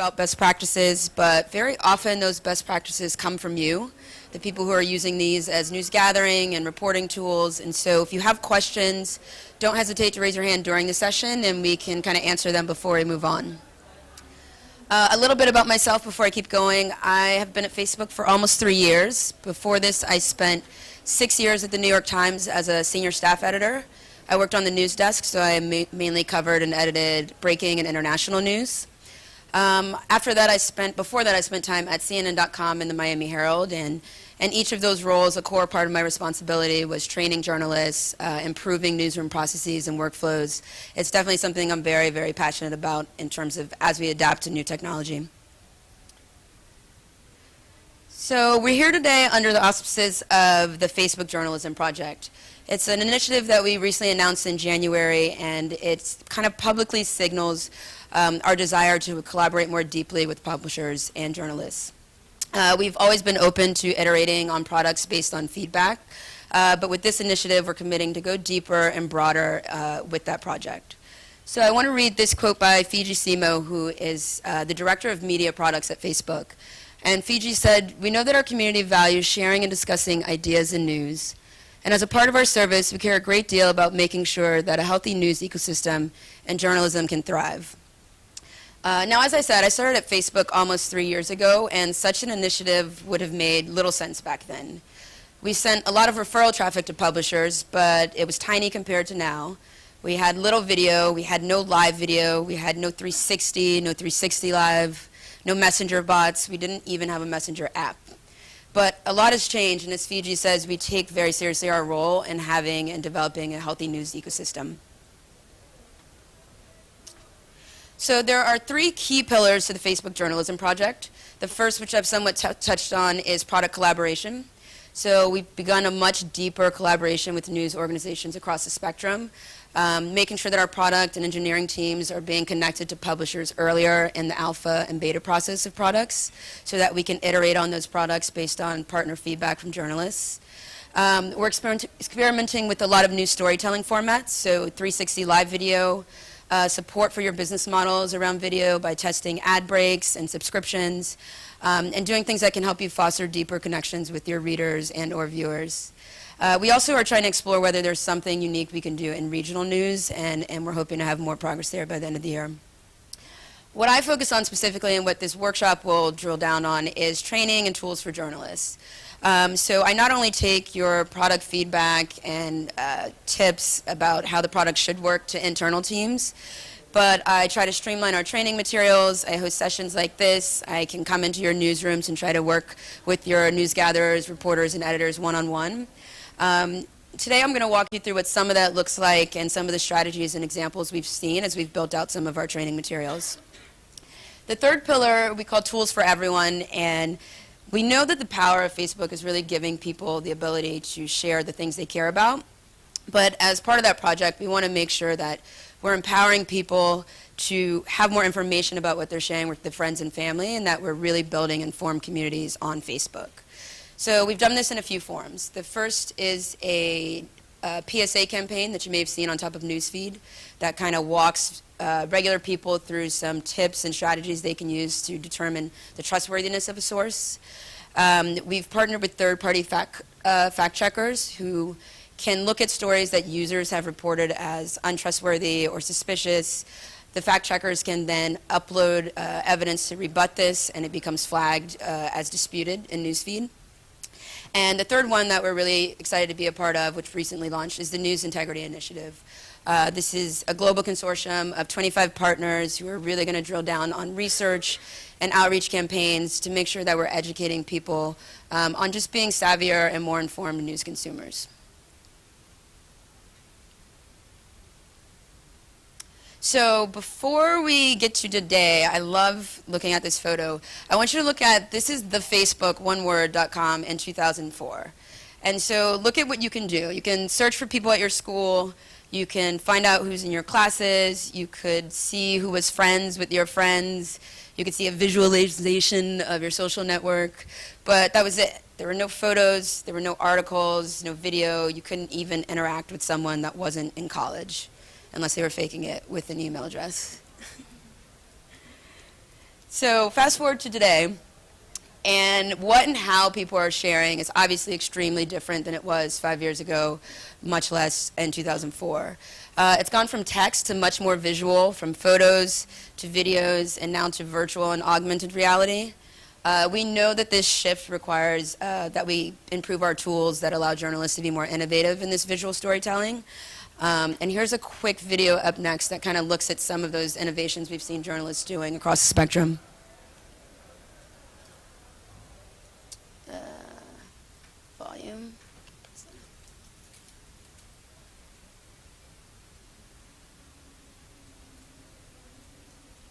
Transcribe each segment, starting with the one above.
about best practices, but very often those best practices come from you, the people who are using these as news gathering and reporting tools. And so if you have questions, don't hesitate to raise your hand during the session and we can kind of answer them before we move on. A little bit about myself before I keep going. I have been at Facebook for almost 3 years. Before this, I spent 6 years at the New York Times as a senior staff editor. I worked on the news desk, so I mainly covered and edited breaking and international news. Before that, I spent time at CNN.com and the Miami Herald, and each of those roles, a core part of my responsibility was training journalists, improving newsroom processes and workflows. It's definitely something I'm very, very passionate about in terms of as we adapt to new technology. So we're here today under the auspices of the Facebook Journalism Project. It's an initiative that we recently announced in January, and it kind of publicly signals our desire to collaborate more deeply with publishers and journalists. We've always been open to iterating on products based on feedback, but with this initiative, we're committing to go deeper and broader with that project. So I want to read this quote by Fiji Simo, who is the Director of Media Products at Facebook. And Fiji said, "We know that our community values sharing and discussing ideas and news. And as a part of our service, we care a great deal about making sure that a healthy news ecosystem and journalism can thrive." Now, as I said, I started at Facebook almost 3 years ago, and such an initiative would have made little sense back then. We sent a lot of referral traffic to publishers, but it was tiny compared to now. We had little video, we had no live video, we had no 360, no 360 live, no messenger bots, we didn't even have a messenger app. But a lot has changed, and as Fiji says, we take very seriously our role in having and developing a healthy news ecosystem. So there are 3 key pillars to the Facebook Journalism Project. The first, which I've somewhat touched on, is product collaboration. So we've begun a much deeper collaboration with news organizations across the spectrum, making sure that our product and engineering teams are being connected to publishers earlier in the alpha and beta process of products so that we can iterate on those products based on partner feedback from journalists. We're experimenting with a lot of new storytelling formats, so 360 live video, support for your business models around video by testing ad breaks and subscriptions, and doing things that can help you foster deeper connections with your readers and or viewers. We also are trying to explore whether there's something unique we can do in regional news, and we're hoping to have more progress there by the end of the year. What I focus on specifically and what this workshop will drill down on is training and tools for journalists. So I not only take your product feedback and tips about how the product should work to internal teams, but I try to streamline our training materials. I host sessions like this. I can come into your newsrooms and try to work with your news gatherers, reporters, and editors one-on-one. Today I'm going to walk you through what some of that looks like and some of the strategies and examples we've seen as we've built out some of our training materials. The third pillar we call Tools for Everyone, and we know that the power of Facebook is really giving people the ability to share the things they care about. But as part of that project, we want to make sure that we're empowering people to have more information about what they're sharing with their friends and family, and that we're really building informed communities on Facebook. So we've done this in a few forms. The first is a PSA campaign that you may have seen on top of Newsfeed that kind of walks regular people through some tips and strategies they can use to determine the trustworthiness of a source. We've partnered with third-party fact checkers who can look at stories that users have reported as untrustworthy or suspicious. The fact checkers can then upload evidence to rebut this, and it becomes flagged as disputed in Newsfeed. And the third one that we're really excited to be a part of, which recently launched, is the News Integrity Initiative. This is a global consortium of 25 partners who are really going to drill down on research and outreach campaigns to make sure that we're educating people on just being savvier and more informed news consumers. So before we get to today, I love looking at this photo. I want you to look at, this is the Facebook, oneword.com in 2004. And so look at what you can do. You can search for people at your school. You can find out who's in your classes. You could see who was friends with your friends. You could see a visualization of your social network. But that was it. There were no photos. There were no articles, no video. You couldn't even interact with someone that wasn't in college, unless they were faking it with an email address. So fast forward to today, and what and how people are sharing is obviously extremely different than it was 5 years ago, much less in 2004. It's gone from text to much more visual, from photos to videos, and now to virtual and augmented reality. We know that this shift requires that we improve our tools that allow journalists to be more innovative in this visual storytelling. And here's a quick video up next that kind of looks at some of those innovations we've seen journalists doing across the spectrum. Volume.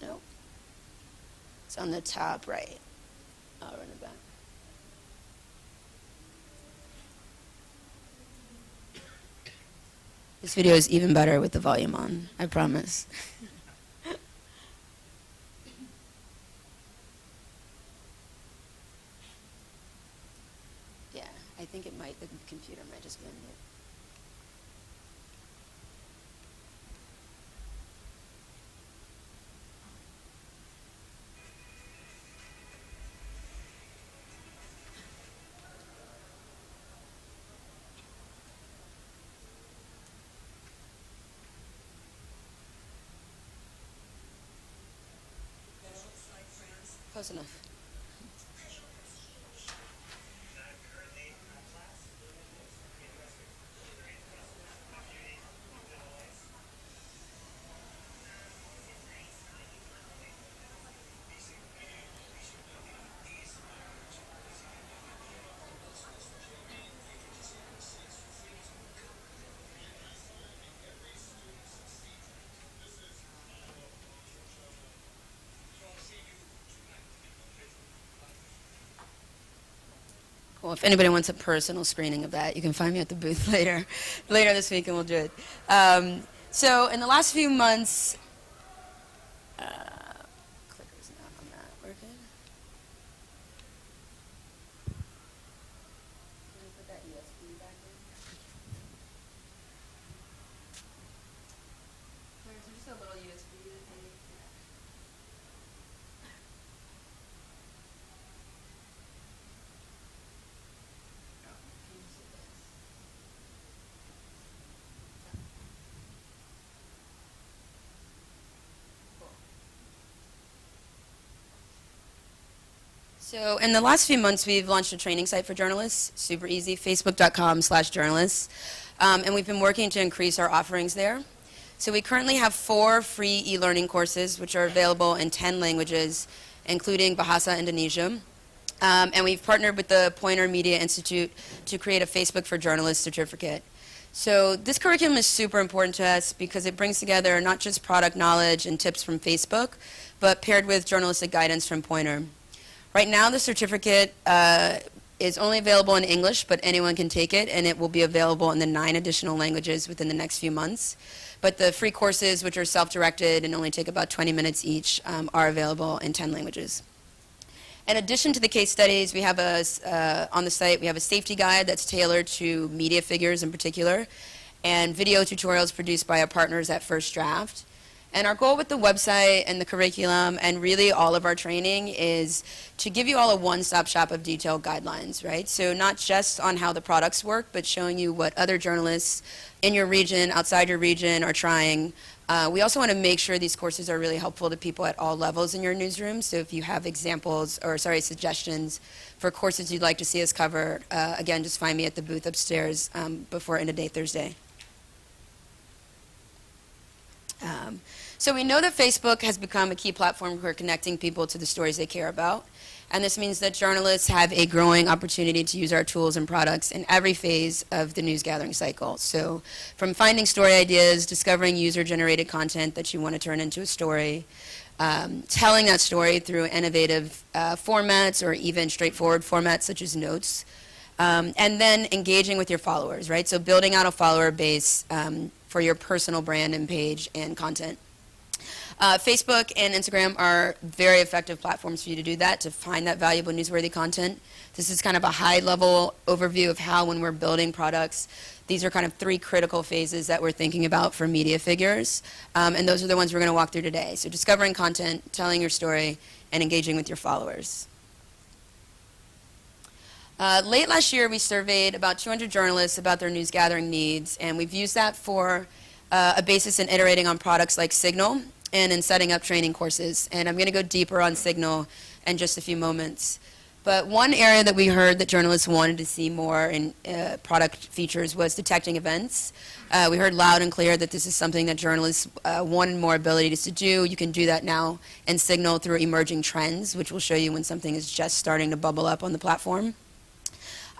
Nope. It's on the top right. I'll run it back. This video is even better with the volume on, I promise. Yeah, I think it might, the computer might just blend it. Close enough. Well, if anybody wants a personal screening of that, you can find me at the booth later this week, and we'll do it. So in the last few months, clicker's not on that working. Can I put that USB back in? There's just a little USB that they, So in the last few months, we've launched a training site for journalists, super easy, facebook.com/journalists. And we've been working to increase our offerings there. So we currently have 4 free e-learning courses, which are available in 10 languages, including Bahasa Indonesia. And we've partnered with the Pointer Media Institute to create a Facebook for Journalists certificate. So this curriculum is super important to us because it brings together not just product knowledge and tips from Facebook, but paired with journalistic guidance from Pointer. Right now, the certificate is only available in English, but anyone can take it, and it will be available in the 9 additional languages within the next few months. But the free courses, which are self-directed and only take about 20 minutes each, are available in 10 languages. In addition to the case studies, we have on the site, we have a safety guide that's tailored to media figures in particular, and video tutorials produced by our partners at First Draft. And our goal with the website and the curriculum and really all of our training is to give you all a one-stop shop of detailed guidelines, right? So not just on how the products work, but showing you what other journalists in your region, outside your region are trying. We also want to make sure these courses are really helpful to people at all levels in your newsroom. So if you have suggestions for courses you'd like to see us cover, again, just find me at the booth upstairs before end of day Thursday. So we know that Facebook has become a key platform for connecting people to the stories they care about. And this means that journalists have a growing opportunity to use our tools and products in every phase of the news gathering cycle. So from finding story ideas, discovering user-generated content that you want to turn into a story, telling that story through innovative formats or even straightforward formats such as notes, and then engaging with your followers, right? So building out a follower base for your personal brand and page and content. Facebook and Instagram are very effective platforms for you to do that, to find that valuable newsworthy content. This is kind of a high-level overview of how, when we're building products, these are kind of 3 critical phases that we're thinking about for media figures, and those are the ones we're going to walk through today. So discovering content, telling your story, and engaging with your followers. Late last year, we surveyed about 200 journalists about their news gathering needs, and we've used that for a basis in iterating on products like Signal and in setting up training courses. And I'm going to go deeper on Signal in just a few moments. But one area that we heard that journalists wanted to see more in product features was detecting events. We heard loud and clear that this is something that journalists wanted more abilities to do. You can do that now in Signal through emerging trends, which will show you when something is just starting to bubble up on the platform.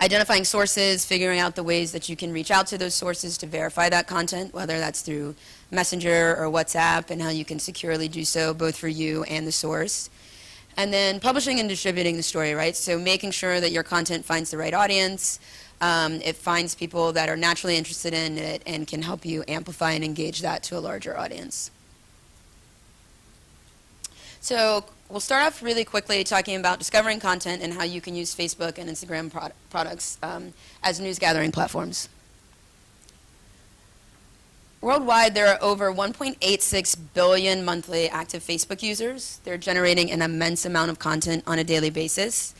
Identifying sources, figuring out the ways that you can reach out to those sources to verify that content, whether that's through Messenger or WhatsApp, and how you can securely do so both for you and the source. And then publishing and distributing the story, right? So making sure that your content finds the right audience, it finds people that are naturally interested in it and can help you amplify and engage that to a larger audience. So we'll start off really quickly talking about discovering content and how you can use Facebook and Instagram products as news gathering platforms. Worldwide, there are over 1.86 billion monthly active Facebook users. They're generating an immense amount of content on a daily basis.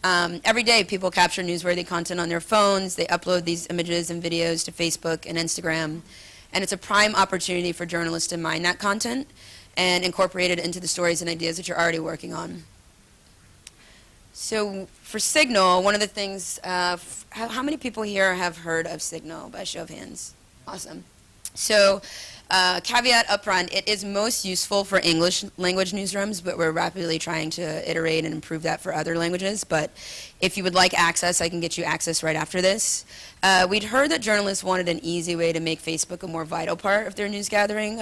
Every day, people capture newsworthy content on their phones. They upload these images and videos to Facebook and Instagram. And it's a prime opportunity for journalists to mine that content and incorporate it into the stories and ideas that you're already working on. So for Signal, one of the things, how many people here have heard of Signal by show of hands? Awesome. So caveat up front, it is most useful for English language newsrooms, but we're rapidly trying to iterate and improve that for other languages. But if you would like access, I can get you access right after this. We'd heard that journalists wanted an easy way to make Facebook a more vital part of their news gathering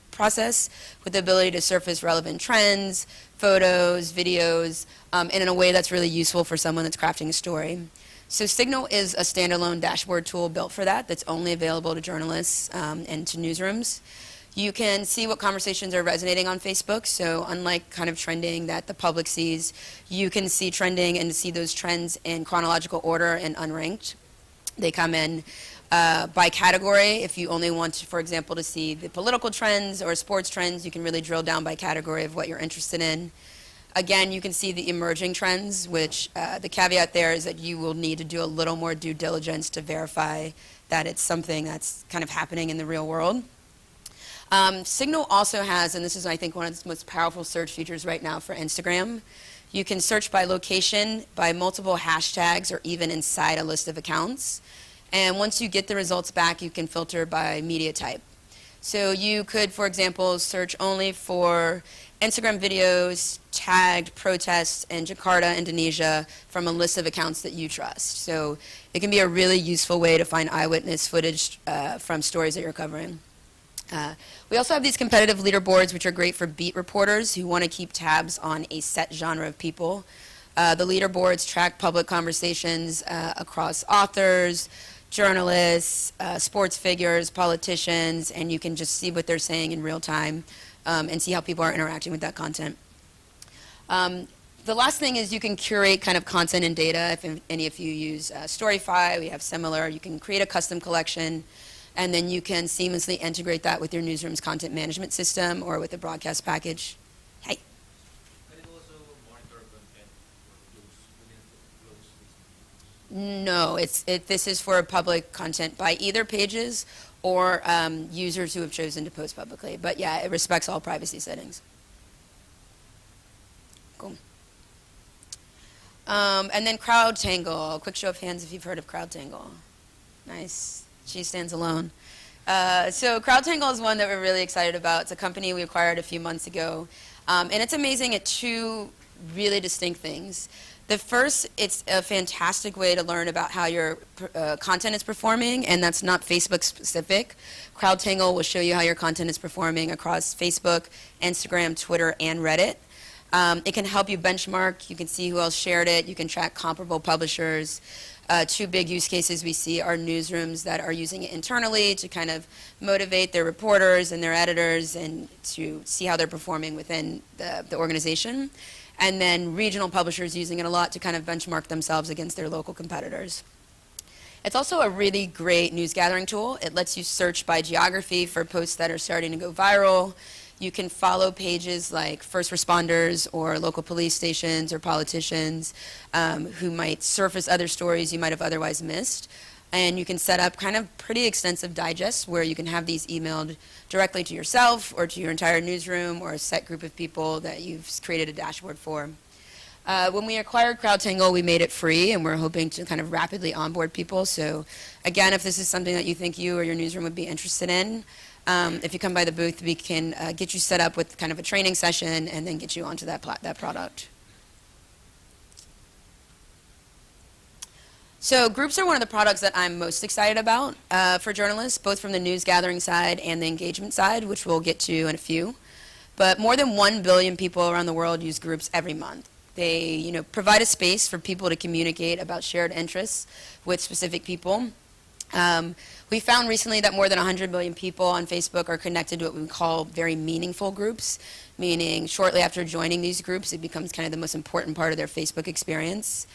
process, with the ability to surface relevant trends, photos, videos, and in a way that's really useful for someone that's crafting a story. So Signal is a standalone dashboard tool built for that, that's only available to journalists and to newsrooms. You can see what conversations are resonating on Facebook, so unlike kind of trending that the public sees, you can see trending and see those trends in chronological order and unranked. They come in by category. If you only want, for example, to see the political trends or sports trends, you can really drill down by category of what you're interested in. Again, you can see the emerging trends, which the caveat there is that you will need to do a little more due diligence to verify that it's something that's kind of happening in the real world. Signal also has, and this is I think one of its most powerful search features right now for Instagram, you can search by location, by multiple hashtags, or even inside a list of accounts. And once you get the results back, you can filter by media type. So you could, for example, search only for Instagram videos tagged protests in Jakarta, Indonesia, from a list of accounts that you trust. So it can be a really useful way to find eyewitness footage from stories that you're covering. We also have these competitive leaderboards, which are great for beat reporters who want to keep tabs on a set genre of people. The leaderboards track public conversations across authors, journalists, sports figures, politicians, and you can just see what they're saying in real time and see how people are interacting with that content. The last thing is you can curate kind of content and data. If any of you use Storyfy, we have similar. You can create a custom collection, and then you can seamlessly integrate that with your newsroom's content management system or with a broadcast package. Hey. Can it also monitor content for within No, this is for public content by either pages or users who have chosen to post publicly. But yeah, it respects all privacy settings. Cool. And then CrowdTangle. Quick show of hands if you've heard of CrowdTangle. Nice. She stands alone. So CrowdTangle is one that we're really excited about. It's a company we acquired a few months ago. And it's amazing at 2 really distinct things. The first, it's a fantastic way to learn about how your content is performing, and that's not Facebook specific. CrowdTangle will show you how your content is performing across Facebook, Instagram, Twitter, and Reddit. It can help you benchmark. You can see who else shared it. You can track comparable publishers. two big use cases we see are newsrooms that are using it internally to kind of motivate their reporters and their editors and to see how they're performing within the organization. And then regional publishers using it a lot to kind of benchmark themselves against their local competitors. It's also a really great news gathering tool. It lets you search by geography for posts that are starting to go viral. You can follow pages like first responders or local police stations or politicians who might surface other stories you might have otherwise missed. And you can set up kind of pretty extensive digests where you can have these emailed directly to yourself or to your entire newsroom or a set group of people that you've created a dashboard for. When we acquired CrowdTangle, we made it free, and we're hoping to kind of rapidly onboard people. So again, if this is something that you think you or your newsroom would be interested in, if you come by the booth, we can get you set up with kind of a training session and then get you onto that product. So groups are one of the products that I'm most excited about for journalists, both from the news gathering side and the engagement side, which we'll get to in a few. But more than 1 billion people around the world use groups every month. They provide a space for people to communicate about shared interests with specific people. We found recently that more than 100 million people on Facebook are connected to what we call very meaningful groups, meaning shortly after joining these groups, it becomes kind of the most important part of their Facebook experience.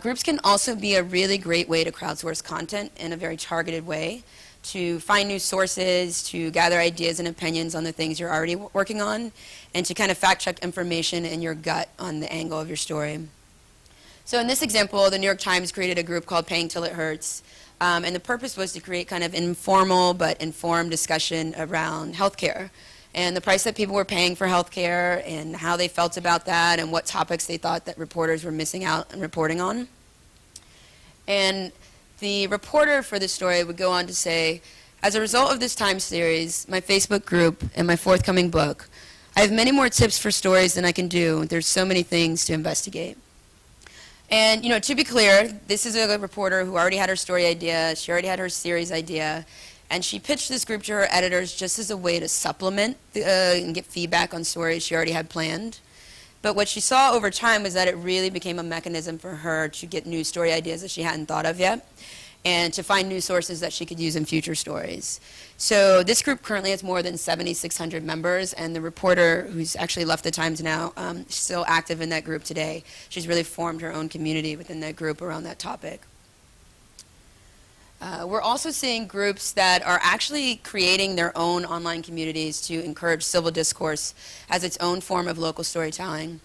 Groups can also be a really great way to crowdsource content in a very targeted way, to find new sources, to gather ideas and opinions on the things you're already working on, and to kind of fact-check information in your gut on the angle of your story. So in this example, the New York Times created a group called Paying Till It Hurts, and the purpose was to create kind of informal but informed discussion around healthcare and the price that people were paying for healthcare and how they felt about that and what topics they thought that reporters were missing out on reporting on. And the reporter for this story would go on to say, as a result of this time series, my Facebook group, and my forthcoming book, I have many more tips for stories than I can do. There's so many things to investigate. And to be clear, this is a reporter who already had her story idea, she already had her series idea, and she pitched this group to her editors just as a way to supplement and get feedback on stories she already had planned. But what she saw over time was that it really became a mechanism for her to get new story ideas that she hadn't thought of yet, and to find new sources that she could use in future stories. So this group currently has more than 7,600 members, and the reporter, who's actually left the Times now, is still active in that group today. She's really formed her own community within that group around that topic. We're also seeing groups that are actually creating their own online communities to encourage civil discourse as its own form of local storytelling.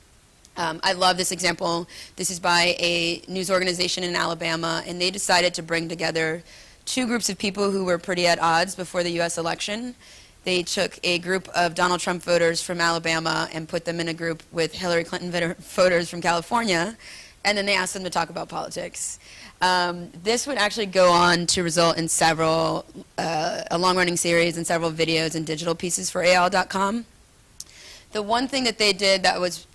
I love this example. This is by a news organization in Alabama, and they decided to bring together two groups of people who were pretty at odds before the U.S. election. They took a group of Donald Trump voters from Alabama and put them in a group with Hillary Clinton voters from California, and then they asked them to talk about politics. This would actually go on to result in a long-running series and several videos and digital pieces for AL.com. The one thing that they did that was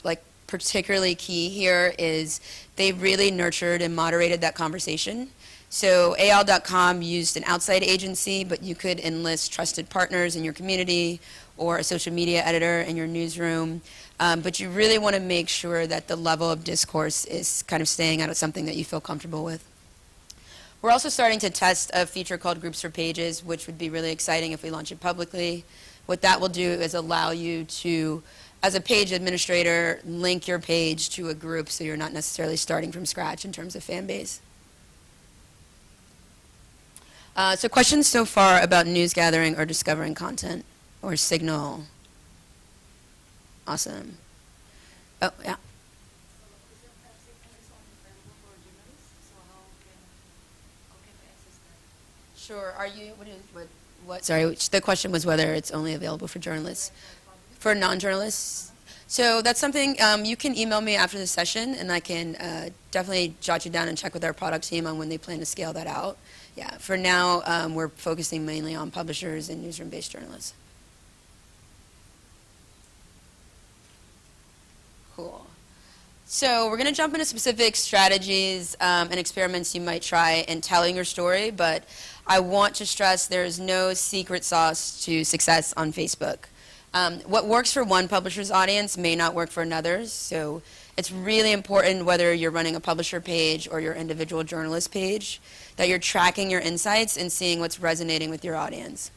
particularly key here is they really nurtured and moderated that conversation. So AL.com used an outside agency, but you could enlist trusted partners in your community or a social media editor in your newsroom. But you really want to make sure that the level of discourse is kind of staying out of something that you feel comfortable with. We're also starting to test a feature called Groups for Pages, which would be really exciting if we launch it publicly. What that will do is allow you to, as a page administrator, link your page to a group so you're not necessarily starting from scratch in terms of fan base. So questions so far about news gathering or discovering content or signal? Awesome. Oh, yeah. Sure. Are you, what, sorry, the question was whether it's only available for journalists. For non-journalists? So that's something, you can email me after the session, and I can definitely jot you down and check with our product team on when they plan to scale that out. Yeah, for now, we're focusing mainly on publishers and newsroom-based journalists. Cool. So we're going to jump into specific strategies and experiments you might try in telling your story, but I want to stress there is no secret sauce to success on Facebook. What works for one publisher's audience may not work for another's, so it's really important whether you're running a publisher page or your individual journalist page that you're tracking your insights and seeing what's resonating with your audience.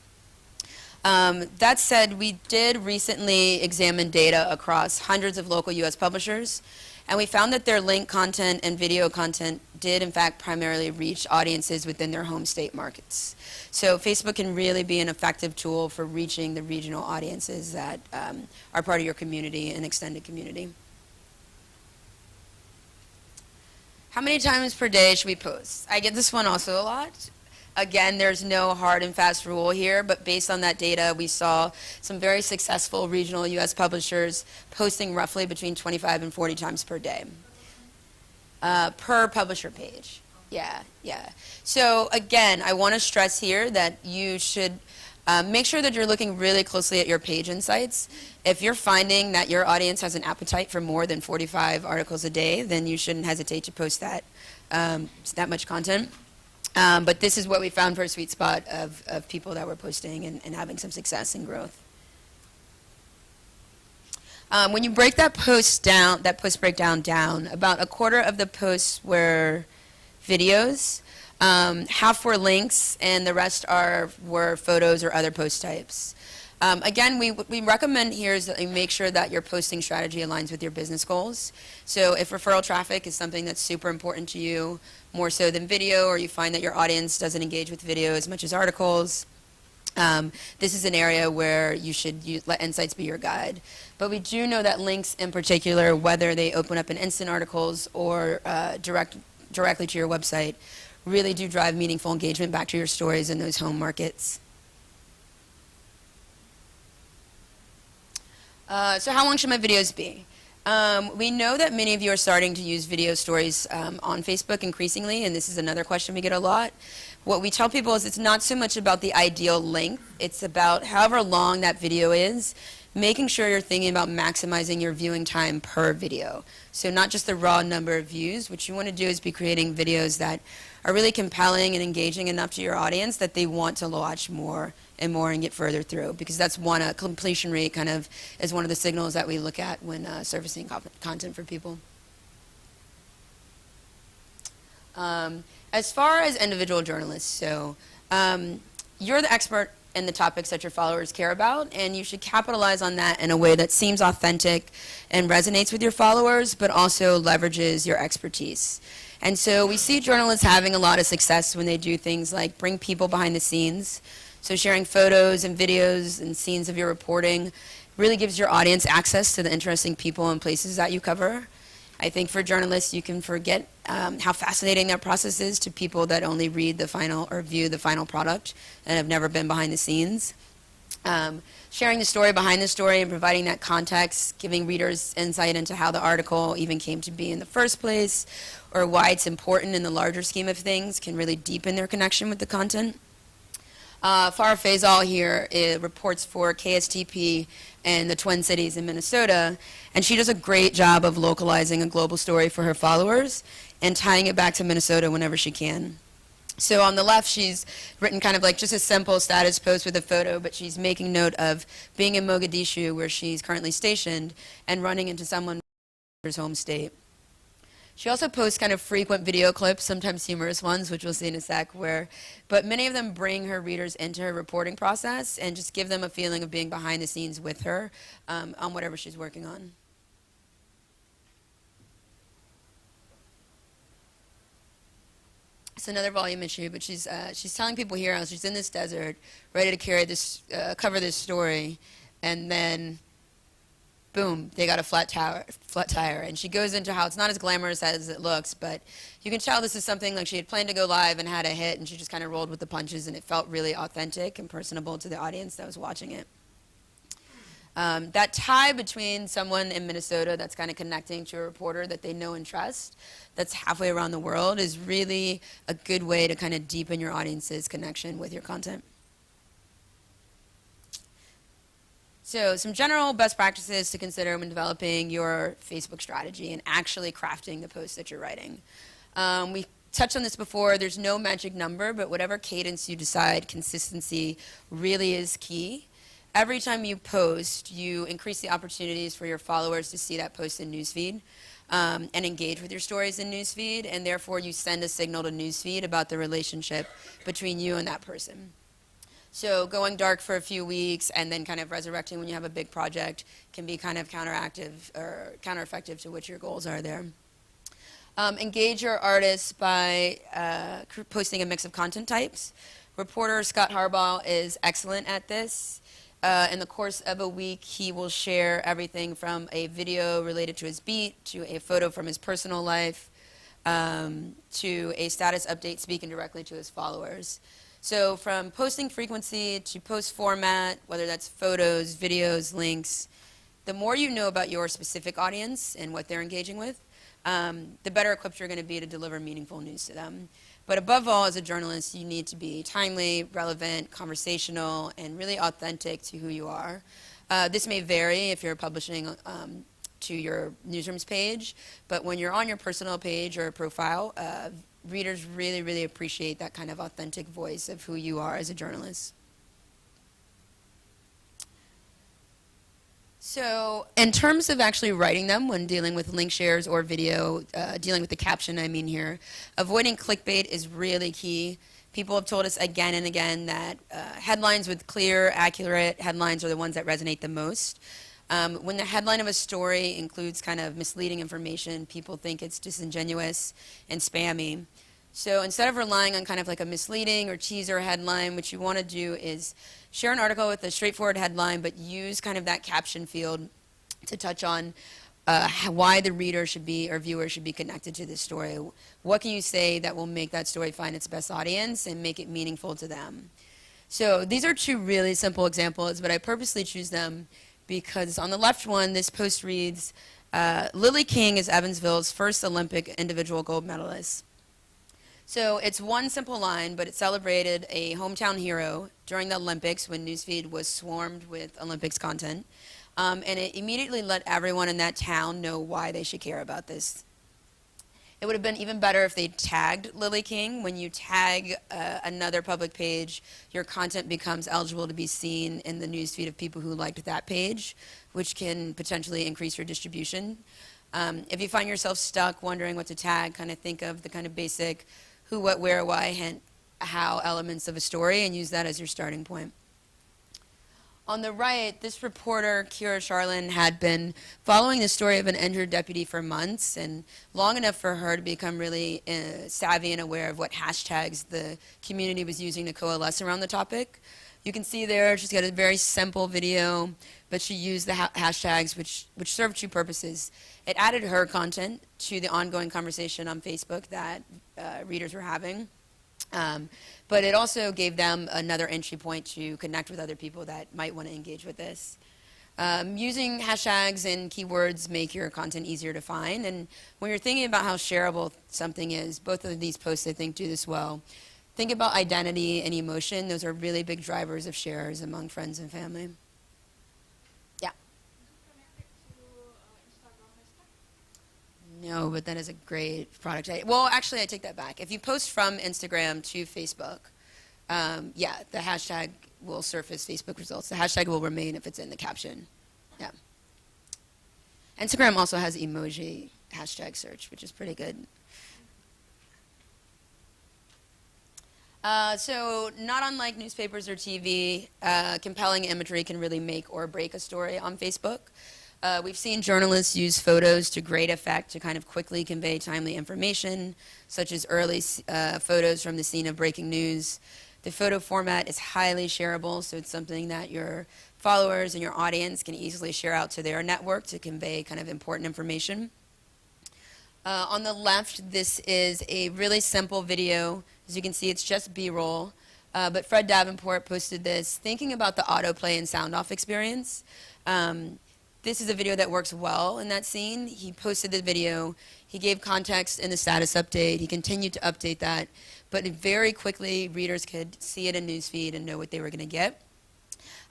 That said, we did recently examine data across hundreds of local U.S. publishers, and we found that their link content and video content did, in fact, primarily reach audiences within their home state markets. So Facebook can really be an effective tool for reaching the regional audiences that are part of your community and extended community. How many times per day should we post? I get this one also a lot. Again, there's no hard and fast rule here, but based on that data, we saw some very successful regional U.S. publishers posting roughly between 25 and 40 times per day, per publisher page. Yeah. So again, I want to stress here that you should make sure that you're looking really closely at your page insights. If you're finding that your audience has an appetite for more than 45 articles a day, then you shouldn't hesitate to post that much content. But this is what we found for a sweet spot of people that were posting and having some success and growth. When you break that post breakdown down, about a quarter of the posts were videos, half were links, and the rest were photos or other post types. Again, we recommend here is that you make sure that your posting strategy aligns with your business goals. So if referral traffic is something that's super important to you, more so than video, or you find that your audience doesn't engage with video as much as articles, this is an area where you should let insights be your guide. But we do know that links in particular, whether they open up in instant articles or directly to your website, really do drive meaningful engagement back to your stories in those home markets. So how long should my videos be? We know that many of you are starting to use video stories on Facebook increasingly, and this is another question we get a lot. What we tell people is it's not so much about the ideal length, it's about however long that video is, making sure you're thinking about maximizing your viewing time per video. So not just the raw number of views. What you want to do is be creating videos that are really compelling and engaging enough to your audience that they want to watch more and more and get further through, because that's one, completion rate kind of is one of the signals that we look at when surfacing content for people. As far as individual journalists, so you're the expert in the topics that your followers care about, and you should capitalize on that in a way that seems authentic and resonates with your followers, but also leverages your expertise. And so we see journalists having a lot of success when they do things like bring people behind the scenes. So sharing photos and videos and scenes of your reporting really gives your audience access to the interesting people and places that you cover. I think for journalists, you can forget how fascinating that process is to people that only read the final or view the final product and have never been behind the scenes. Sharing the story behind the story and providing that context, giving readers insight into how the article even came to be in the first place, or why it's important in the larger scheme of things, can really deepen their connection with the content. Farah Faisal here reports for KSTP in the Twin Cities in Minnesota, and she does a great job of localizing a global story for her followers and tying it back to Minnesota whenever she can. So on the left, she's written kind of like just a simple status post with a photo, but she's making note of being in Mogadishu, where she's currently stationed, and running into someone in her home state. She also posts kind of frequent video clips, sometimes humorous ones, which we'll see in a sec, but many of them bring her readers into her reporting process and just give them a feeling of being behind the scenes with her on whatever she's working on. It's another volume issue, but she's telling people here how she's in this desert, ready to carry this, cover this story, and then boom, they got a flat tire. And she goes into how it's not as glamorous as it looks, but you can tell this is something like she had planned to go live and had a hit, and she just kind of rolled with the punches, and it felt really authentic and personable to the audience that was watching it. That tie between someone in Minnesota that's kind of connecting to a reporter that they know and trust, that's halfway around the world, is really a good way to kind of deepen your audience's connection with your content. So some general best practices to consider when developing your Facebook strategy and actually crafting the posts that you're writing. We touched on this before. There's no magic number, but whatever cadence you decide, consistency really is key. every time you post, you increase the opportunities for your followers to see that post in newsfeed and engage with your stories in newsfeed, and therefore you send a signal to newsfeed about the relationship between you and that person. So going dark for a few weeks and then kind of resurrecting when you have a big project can be kind of counteractive or countereffective to what your goals are there. Engage your artists by posting a mix of content types. Reporter Scott Harbaugh is excellent at this. In the course of a week, he will share everything from a video related to his beat to a photo from his personal life to a status update speaking directly to his followers. So from posting frequency to post format, whether that's photos, videos, links, the more you know about your specific audience and what they're engaging with, the better equipped you're going to be to deliver meaningful news to them. But above all, as a journalist, you need to be timely, relevant, conversational, and really authentic to who you are. This may vary if you're publishing to your newsroom's page, but when you're on your personal page or profile, readers really, really appreciate that kind of authentic voice of who you are as a journalist. So in terms of actually writing them when dealing with link shares or video, dealing with the caption I mean here, avoiding clickbait is really key. People have told us again and again that headlines with clear, accurate headlines are the ones that resonate the most. When the headline of a story includes kind of misleading information, people think it's disingenuous and spammy. So instead of relying on kind of like a misleading or teaser headline, what you want to do is share an article with a straightforward headline, but use kind of that caption field to touch on why the reader should be or viewer should be connected to this story. What can you say that will make that story find its best audience and make it meaningful to them? So these are two really simple examples, but I purposely choose them because on the left one, this post reads, Lily King is Evansville's first Olympic individual gold medalist. So it's one simple line, but it celebrated a hometown hero during the Olympics when newsfeed was swarmed with Olympics content. And it immediately let everyone in that town know why they should care about this. It would have been even better if they tagged Lily King. When you tag another public page, your content becomes eligible to be seen in the newsfeed of people who liked that page, which can potentially increase your distribution. If you find yourself stuck wondering what to tag, kind of think of the kind of basic who, what, where, why, hint, how elements of a story and use that as your starting point. On the right, this reporter, Kira Charlin, had been following the story of an injured deputy for months and long enough for her to become really savvy and aware of what hashtags the community was using to coalesce around the topic. You can see there she's got a very simple video, but she used the hashtags which served two purposes. It added her content to the ongoing conversation on Facebook that readers were having. But it also gave them another entry point to connect with other people that might want to engage with this. Using hashtags and keywords make your content easier to find. And when you're thinking about how shareable something is, both of these posts I think do this well. Think about identity and emotion. Those are really big drivers of shares among friends and family. Yeah. No, but that is a great product. Well, actually, I take that back. If you post from Instagram to Facebook, yeah, the hashtag will surface Facebook results. The hashtag will remain if it's in the caption. Yeah. Instagram also has emoji hashtag search, which is pretty good. So not unlike newspapers or TV, compelling imagery can really make or break a story on Facebook. We've seen journalists use photos to great effect to kind of quickly convey timely information, such as early photos from the scene of breaking news. The photo format is highly shareable, so it's something that your followers and your audience can easily share out to their network to convey kind of important information. On the left, this is a really simple video. As you can see, it's just B-roll. But Fred Davenport posted this thinking about the autoplay and sound-off experience. This is a video that works well in that scene. He posted the video. He gave context in the status update. He continued to update that. But very quickly, readers could see it in newsfeed and know what they were going to get.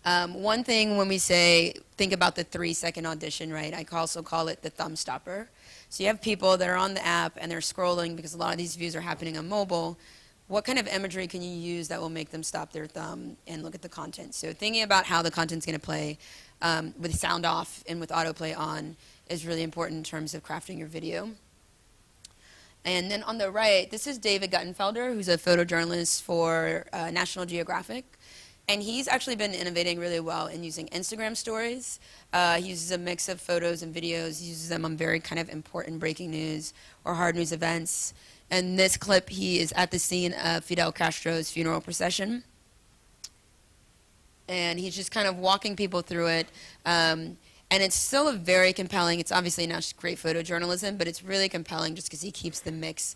One thing when we say, think about the 3-second audition, right? I also call it the thumb stopper. So you have people that are on the app and they're scrolling because a lot of these views are happening on mobile. what kind of imagery can you use that will make them stop their thumb and look at the content? So thinking about how the content's going to play with sound off and with autoplay on is really important in terms of crafting your video. And then on the right, this is David Guttenfelder, who's a photojournalist for National Geographic. And he's actually been innovating really well in using Instagram stories. He uses a mix of photos and videos. He uses them on very kind of important breaking news or hard news events. In this clip, he is at the scene of Fidel Castro's funeral procession. And he's just kind of walking people through it. And it's still a very compelling, it's obviously not great photojournalism, but it's really compelling just because he keeps the mix,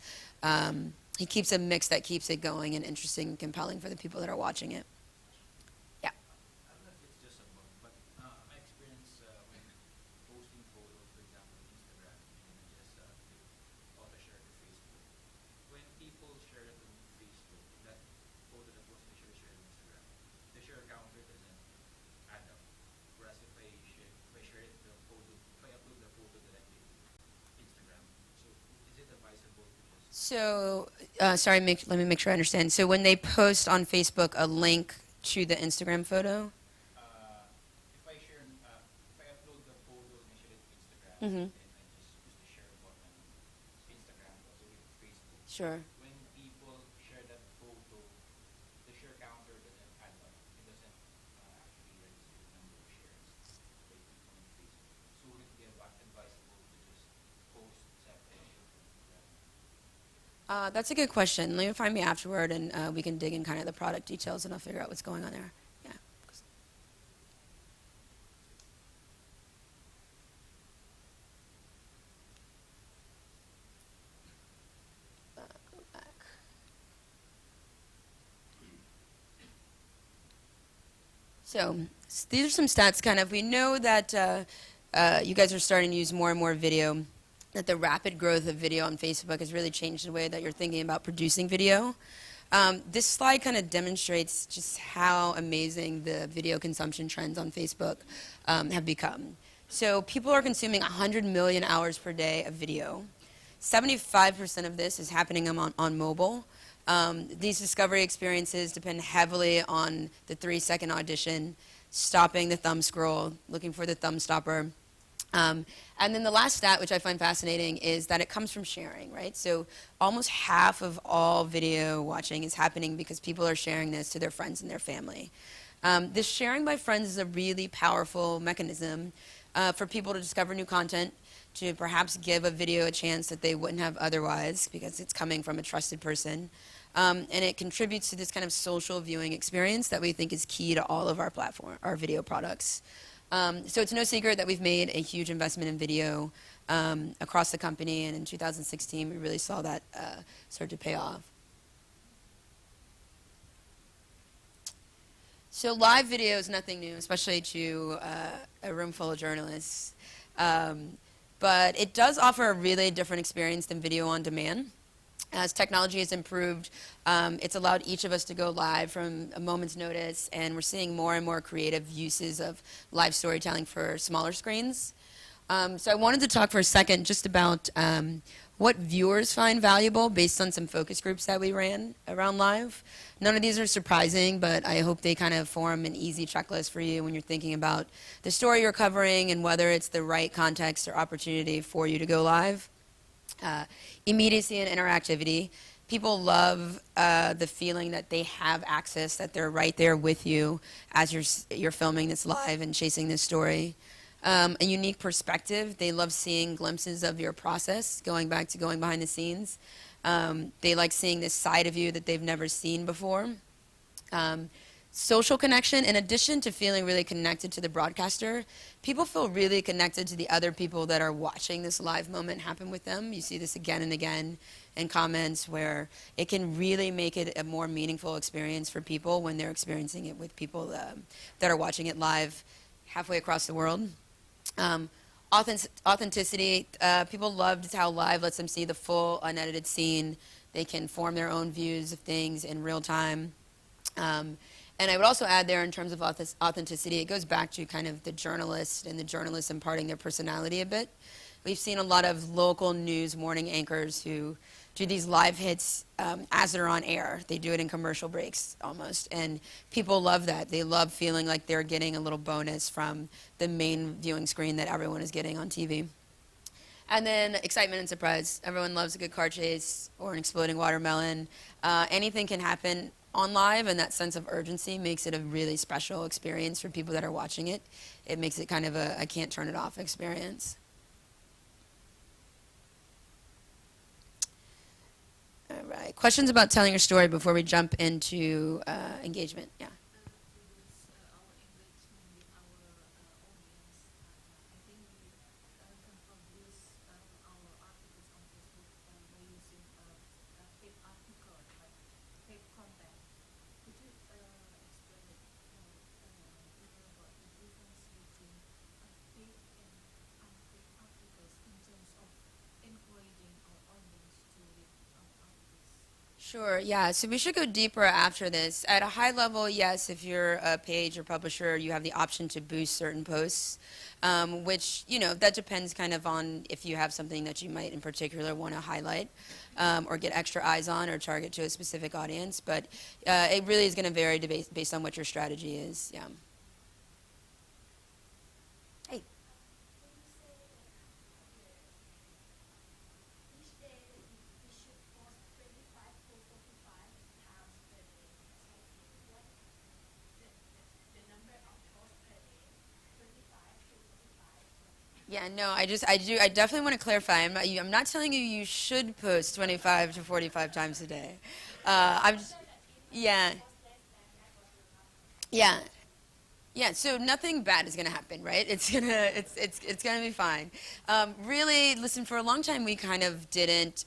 he keeps a mix that keeps it going and interesting and compelling for the people that are watching it. Yeah. I don't know if it's just a bug, but my experience when posting photos, for example, on Instagram, and I just auto share to Facebook. When people share it on Facebook, that photo that was initially shared on Instagram, the share counter doesn't add up. Whereas if I share it, the photo, if I upload the photo directly to Instagram, so is it advisable to just So, sorry, let me make sure I understand. So when they post on Facebook a link to the Instagram photo, if I share, if I upload the photo initially to Instagram, Mhm. and I just use the share button on Instagram, also with Facebook, sure. when people share that photo, the share counter doesn't add up. It doesn't actually register the number of shares by people on Facebook. So would it be advisable to just post separately on Instagram? That's a good question. Let me find me afterward, and we can dig in kind of the product details, and I'll figure out what's going on there. Yeah. Go back. So these are some stats. Kind of, we know that you guys are starting to use more and more video. That the rapid growth of video on Facebook has really changed the way that you're thinking about producing video. This slide kind of demonstrates just how amazing the video consumption trends on Facebook have become. So people are consuming 100 million hours per day of video. 75% of this is happening on mobile. These discovery experiences depend heavily on the 3-second audition, stopping the thumb scroll, looking for the thumb stopper. And then the last stat, which I find fascinating, is that it comes from sharing, right? So almost half of all video watching is happening because people are sharing this to their friends and their family. This sharing by friends is a really powerful mechanism for people to discover new content, to perhaps give a video a chance that they wouldn't have otherwise because it's coming from a trusted person. And it contributes to this kind of social viewing experience that we think is key to all of our video products. So it's no secret that we've made a huge investment in video across the company, and in 2016 we really saw that start to pay off. So live video is nothing new, especially to a room full of journalists. But it does offer a really different experience than video on demand. As technology has improved, it's allowed each of us to go live from a moment's notice, and we're seeing more and more creative uses of live storytelling for smaller screens. So I wanted to talk for a second just about what viewers find valuable based on some focus groups that we ran around live. None of these are surprising, but I hope they kind of form an easy checklist for you when you're thinking about the story you're covering and whether it's the right context or opportunity for you to go live. Immediacy and interactivity. People love the feeling that they have access, that they're right there with you as you're filming this live and chasing this story. A unique perspective. They love seeing glimpses of your process, going behind the scenes. They like seeing this side of you that they've never seen before. Social connection, in addition to feeling really connected to the broadcaster, people feel really connected to the other people that are watching this live moment happen with them. You see this again and again in comments where it can really make it a more meaningful experience for people when they're experiencing it with people that are watching it live halfway across the world. Authenticity, people loved how live lets them see the full unedited scene. They can form their own views of things in real time. And I would also add there in terms of authenticity, it goes back to kind of the journalist and the journalists imparting their personality a bit. We've seen a lot of local news morning anchors who do these live hits as they're on air. They do it in commercial breaks almost, and people love that. They love feeling like they're getting a little bonus from the main viewing screen that everyone is getting on TV. And then excitement and surprise. Everyone loves a good car chase or an exploding watermelon. Anything can happen on live, and that sense of urgency makes it a really special experience for people that are watching it. It makes it kind of a I can't turn it off experience. All right. Questions about telling your story before we jump into engagement? Yeah. Sure, yeah. So we should go deeper after this. At a high level, yes, if you're a page or publisher, you have the option to boost certain posts, which, that depends kind of on if you have something that you might in particular want to highlight or get extra eyes on or target to a specific audience. But it really is going to vary based on what your strategy is, yeah. Hey. Yeah, no, I definitely want to clarify. I'm not telling you you should post 25 to 45 times a day. Yeah, yeah, yeah. So nothing bad is gonna happen, right? It's gonna be fine. Really, listen. For a long time, we kind of didn't.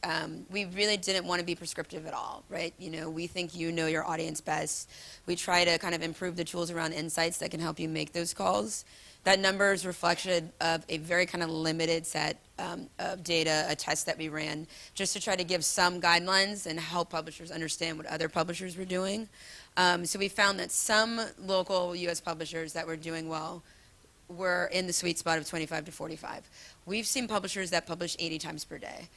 We really didn't want to be prescriptive at all, right? We think you know your audience best. We try to kind of improve the tools around insights that can help you make those calls. That number is reflection of a very kind of limited set of data, a test that we ran, just to try to give some guidelines and help publishers understand what other publishers were doing. So we found that some local U.S. publishers that were doing well were in the sweet spot of 25 to 45. We've seen publishers that publish 80 times per day.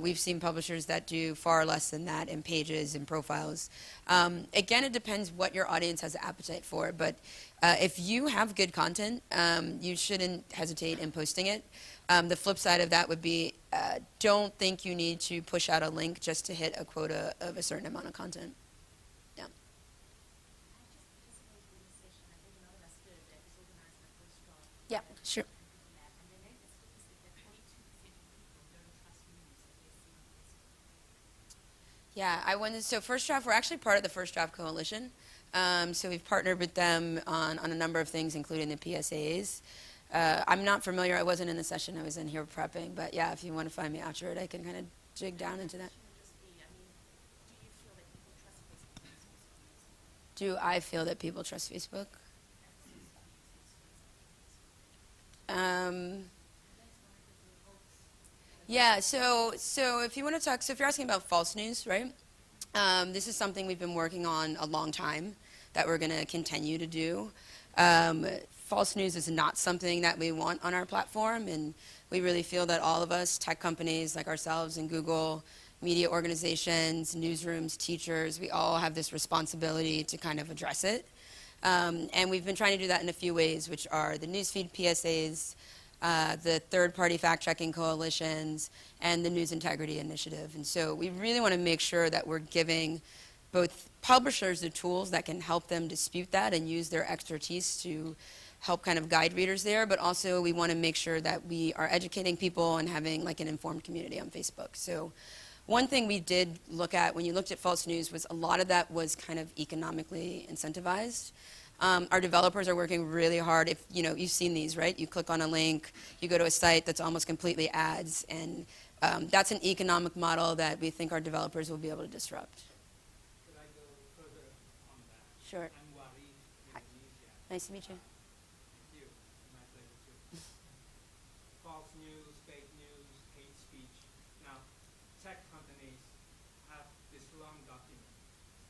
We've seen publishers that do far less than that in pages and profiles. Again, it depends what your audience has appetite for, but if you have good content, you shouldn't hesitate in posting it. The flip side of that would be don't think you need to push out a link just to hit a quota of a certain amount of content. Yeah. Yeah, sure. Yeah, so First Draft, we're actually part of the First Draft Coalition. So we've partnered with them on a number of things, including the PSAs. I'm not familiar, I wasn't in the session, I was in here prepping, but yeah, if you want to find me after it, I can kind of dig down into that. Do I feel that people trust Facebook? Yeah, so if you want to talk, so if you're asking about false news, right? This is something we've been working on a long time that we're going to continue to do. False news is not something that we want on our platform, and we really feel that all of us, tech companies like ourselves and Google, media organizations, newsrooms, teachers, we all have this responsibility to kind of address it. And we've been trying to do that in a few ways, which are the newsfeed PSAs, the third-party fact-checking coalitions, and the News Integrity Initiative. And so we really want to make sure that we're giving both publishers the tools that can help them dispute that and use their expertise to help kind of guide readers there, but also we want to make sure that we are educating people and having like an informed community on Facebook. So one thing we did look at when you looked at false news was a lot of that was kind of economically incentivized. Our developers are working really hard. If you've seen these, right? You click on a link, you go to a site that's almost completely ads, and that's an economic model that we think our developers will be able to disrupt. Could I go further on that? Sure. I'm Wari, Indonesia. Nice to meet you. Thank you. My pleasure too. False news, fake news, hate speech. Now, tech companies have this long document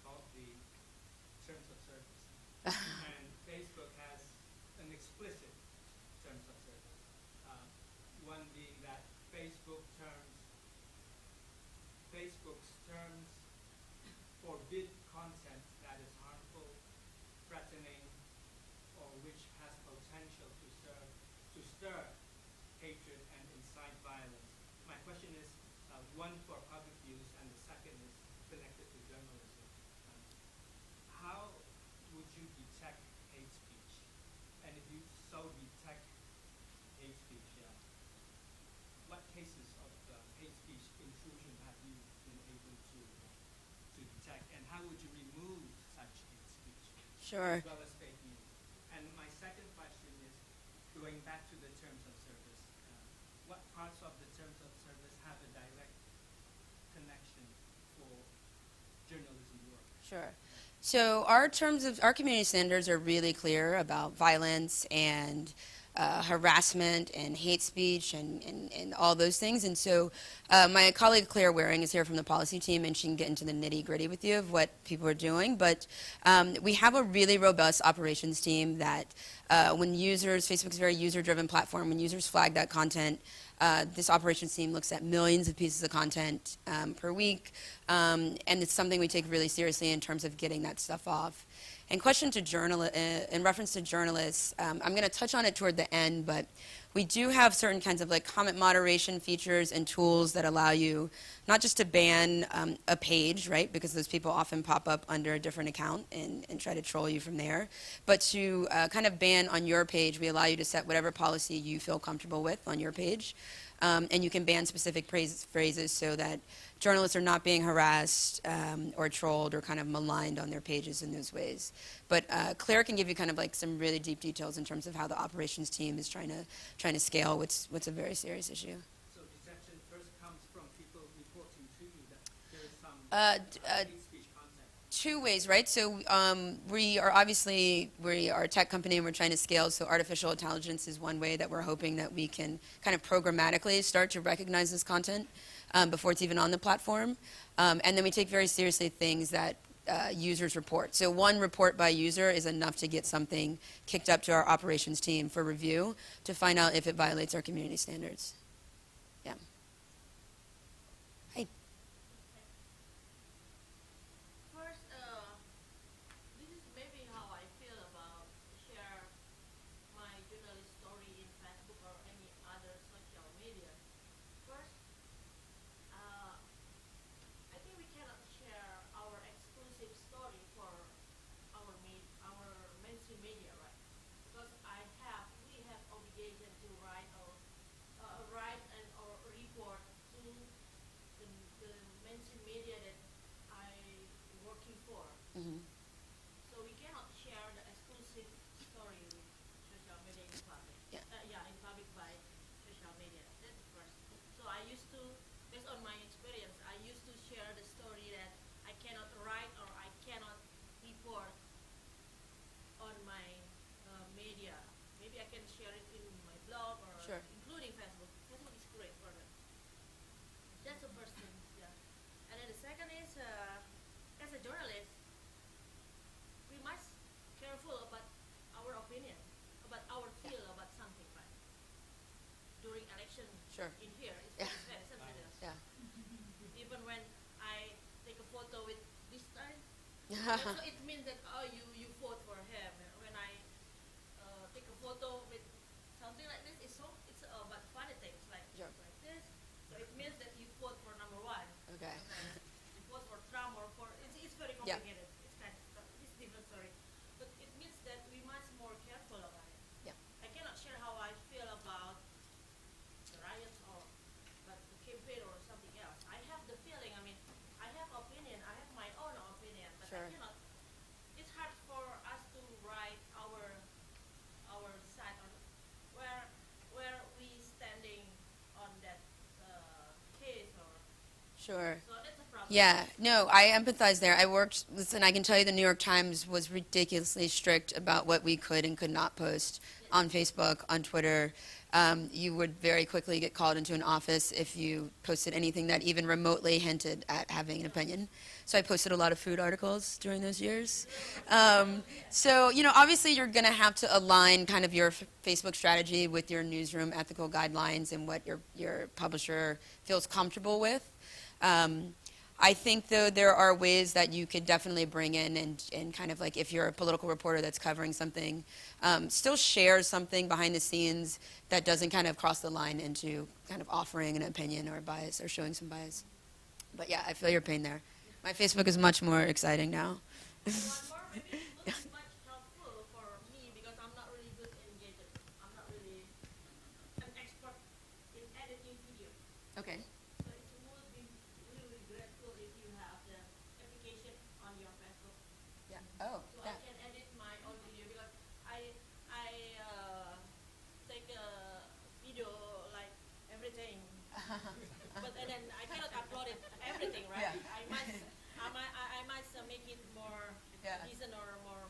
called the Terms of Service. And Facebook has an explicit Terms of Service. One being that Facebook terms Facebook's terms forbid content that is harmful, threatening, or which has potential to stir hatred and incite violence. My question is, one for public use, and the second is connected to journalism. How would you detect hate speech? And if you so detect hate speech, what cases of hate speech intrusion have you been able to detect? And how would you remove such hate speech? Sure. As well as fake news. And my second question is, going back to the terms of service, what parts of the terms of service have a direct connection for journalism work? Sure. So our community standards are really clear about violence and harassment and hate speech and all those things. And so my colleague Claire Waring is here from the policy team, and she can get into the nitty gritty with you of what people are doing. But we have a really robust operations team that when users, Facebook's a very user-driven platform, when users flag that content, this operations team looks at millions of pieces of content per week, and it's something we take really seriously in terms of getting that stuff off. In reference to journalists, I'm going to touch on it toward the end, but we do have certain kinds of like comment moderation features and tools that allow you not just to ban a page, right, because those people often pop up under a different account and try to troll you from there, but to kind of ban on your page. We allow you to set whatever policy you feel comfortable with on your page, and you can ban specific phrases so that journalists are not being harassed or trolled or kind of maligned on their pages in those ways. But Claire can give you kind of like some really deep details in terms of how the operations team is trying to scale what's a very serious issue. So detection first comes from people reporting to you that there is some hate speech content. Two ways, right? So we are a tech company and we're trying to scale, so artificial intelligence is one way that we're hoping that we can kind of programmatically start to recognize this content before it's even on the platform. And then we take very seriously things that users report. So one report by user is enough to get something kicked up to our operations team for review to find out if it violates our community standards. Yeah. Hi. First, this is maybe how I feel about share my journalist story in Facebook or any other social media. First, I think we cannot share our exclusive story for our mainstream media, right? Because we have obligation to write and or report to the mainstream media that I working for. Mm-hmm. So we cannot share the exclusive story with social media in public. Yeah. In public by social media. That's the first. So I used to, based on my experience, I used to share the story that I cannot write or I cannot report on my media. Maybe I can share it in my blog or Sure. including Facebook. Facebook is great for that. That's the first thing, yeah. And then the second is, as a journalist, we must careful about our opinion, about our feel about something, right? During election Sure. in here, Yeah. it's very sensitive. Yeah. Even when I take a photo with this guy, so it means that you vote for him. When I take a photo with something like this, it's but funny things like Sure. this. So it means that you vote for number one. Okay. You vote for Trump or for it's very Yeah. complicated. It's kind of it's different story, but it means that we must more careful about it. Yeah. I cannot share how I feel about the riots or but the campaign or something else. I have the feeling. I mean, I have opinion. I have my own opinion, but Sure. I cannot. It's hard for us to write our side on where we standing on that case or Sure. so that's a problem. Yeah, no, I empathize there. Listen, I can tell you the New York Times was ridiculously strict about what we could and could not post on Facebook, on Twitter. You would very quickly get called into an office if you posted anything that even remotely hinted at having an opinion. So I posted a lot of food articles during those years. So, obviously you're going to have to align kind of your Facebook strategy with your newsroom ethical guidelines and what your publisher feels comfortable with. I think, though, there are ways that you could definitely bring in and kind of like if you're a political reporter that's covering something, still share something behind the scenes that doesn't kind of cross the line into kind of offering an opinion or bias or showing some bias. But yeah, I feel your pain there. My Facebook is much more exciting now. One more, maybe it looks much helpful for me because I'm not really good in gadgets. I'm not really an expert in editing video. Okay. So it would be really grateful if you have the application on your Facebook. Yeah. Oh, So yeah. I can edit my own video because I take a video like everything, but and then I cannot upload it everything, right? Yeah. I must make it more Yeah. decent or more.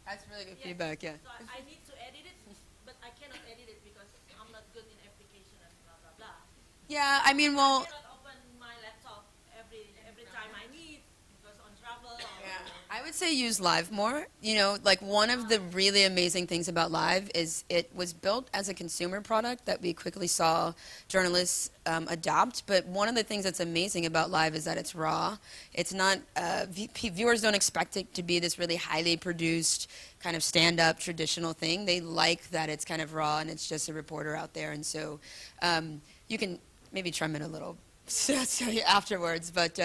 That's really good Yeah. feedback, yeah. So I need to edit it, but I cannot edit it because I'm not good in application and blah blah blah. Yeah, I mean, well, I cannot open my laptop every time I need because on travel. I would say use Live more. You know, like one of the really amazing things about Live is it was built as a consumer product that we quickly saw journalists adopt. But one of the things that's amazing about Live is that it's raw. It's not, viewers don't expect it to be this really highly produced kind of stand-up traditional thing. They like that it's kind of raw and it's just a reporter out there. And so you can maybe trim it a little afterwards, but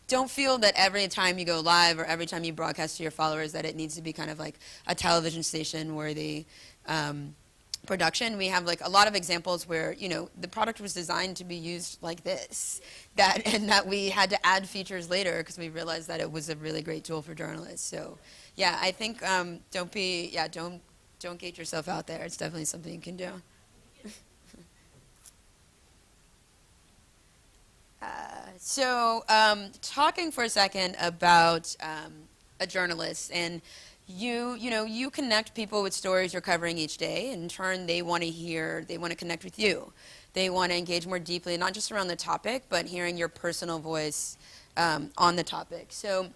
don't feel that every time you go live or every time you broadcast to your followers that it needs to be kind of like a television station worthy production. We have like a lot of examples where, you know, the product was designed to be used like this, and that we had to add features later because we realized that it was a really great tool for journalists. So yeah, I think don't gate yourself out there. It's definitely something you can do. So talking for a second about a journalist, and you connect people with stories you're covering each day. In turn, they want to connect with you. They want to engage more deeply, not just around the topic, but hearing your personal voice on the topic. So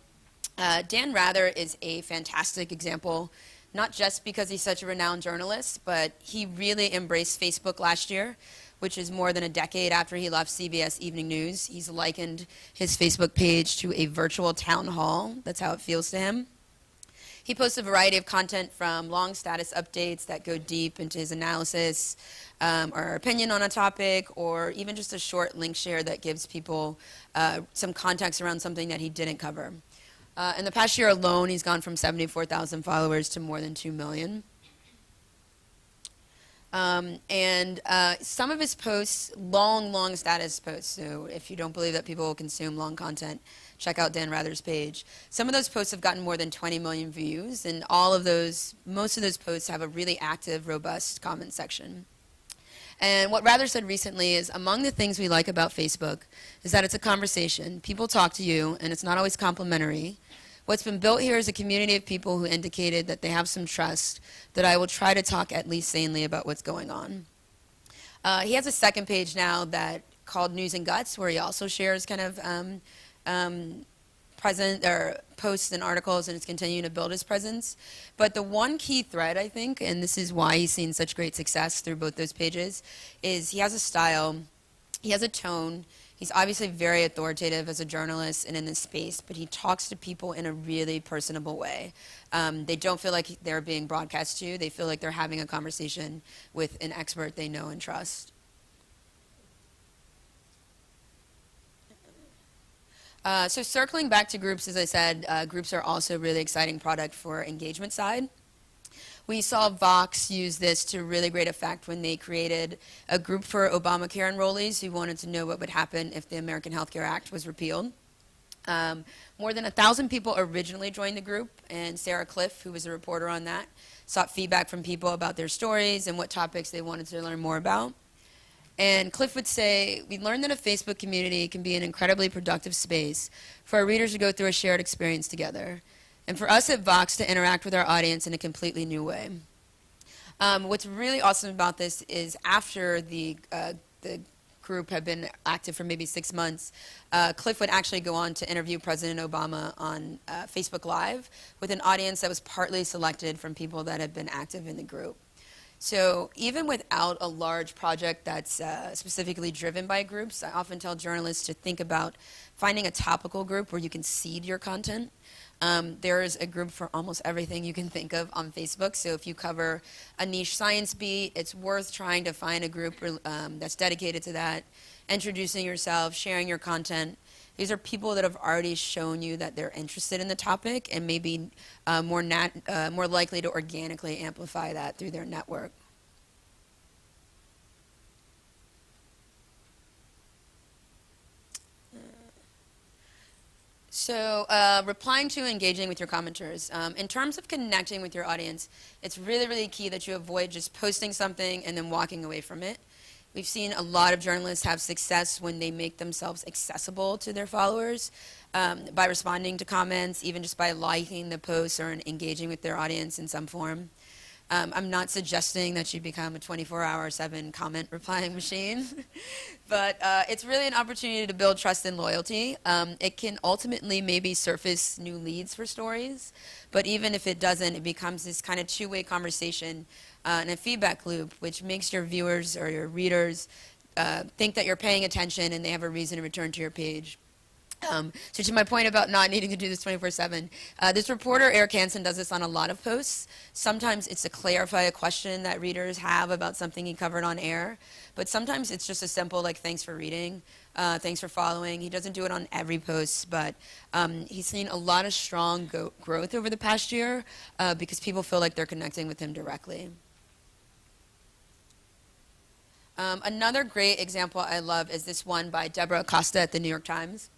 Dan Rather is a fantastic example, not just because he's such a renowned journalist, but he really embraced Facebook last year, which is more than a decade after he left CBS Evening News. He's likened his Facebook page to a virtual town hall. That's how it feels to him. He posts a variety of content from long status updates that go deep into his analysis or opinion on a topic, or even just a short link share that gives people some context around something that he didn't cover. In the past year alone, he's gone from 74,000 followers to more than 2 million. And some of his posts, long status posts, so if you don't believe that people will consume long content, check out Dan Rather's page. Some of those posts have gotten more than 20 million views, and most of those posts have a really active, robust comment section. And what Rather said recently is, among the things we like about Facebook is that it's a conversation. People talk to you, and it's not always complimentary. What's been built here is a community of people who indicated that they have some trust, that I will try to talk at least sanely about what's going on. He has a second page now that called News and Guts, where he also shares kind of posts and articles, and is continuing to build his presence. But the one key thread, I think, and this is why he's seen such great success through both those pages, is he has a style, he has a tone. He's obviously very authoritative as a journalist and in this space, but he talks to people in a really personable way. They don't feel like they're being broadcast to. They feel like they're having a conversation with an expert they know and trust. So circling back to groups, as I said, groups are also a really exciting product for engagement side. We saw Vox use this to really great effect when they created a group for Obamacare enrollees who wanted to know what would happen if the American Health Care Act was repealed. More than 1,000 people originally joined the group, and Sarah Cliff, who was a reporter on that, sought feedback from people about their stories and what topics they wanted to learn more about. And Cliff would say, we learned that a Facebook community can be an incredibly productive space for our readers to go through a shared experience together, and for us at Vox to interact with our audience in a completely new way. What's really awesome about this is after the group had been active for maybe 6 months, Cliff would actually go on to interview President Obama on Facebook Live with an audience that was partly selected from people that had been active in the group. So even without a large project that's specifically driven by groups, I often tell journalists to think about finding a topical group where you can seed your content. There is a group for almost everything you can think of on Facebook. So if you cover a niche science beat, it's worth trying to find a group that's dedicated to that, introducing yourself, sharing your content. These are people that have already shown you that they're interested in the topic and maybe more likely to organically amplify that through their network. So replying to and engaging with your commenters. In terms of connecting with your audience, it's really, really key that you avoid just posting something and then walking away from it. We've seen a lot of journalists have success when they make themselves accessible to their followers by responding to comments, even just by liking the posts or engaging with their audience in some form. I'm not suggesting that you become a 24-hour-7 comment replying machine, but it's really an opportunity to build trust and loyalty. It can ultimately maybe surface new leads for stories, but even if it doesn't, it becomes this kind of two-way conversation and a feedback loop, which makes your viewers or your readers think that you're paying attention and they have a reason to return to your page. So to my point about not needing to do this 24/7, this reporter, Eric Hansen, does this on a lot of posts. Sometimes it's to clarify a question that readers have about something he covered on air, but sometimes it's just a simple, like, thanks for reading, thanks for following. He doesn't do it on every post, but he's seen a lot of strong growth over the past year because people feel like they're connecting with him directly. Another great example I love is this one by Deborah Acosta at the New York Times.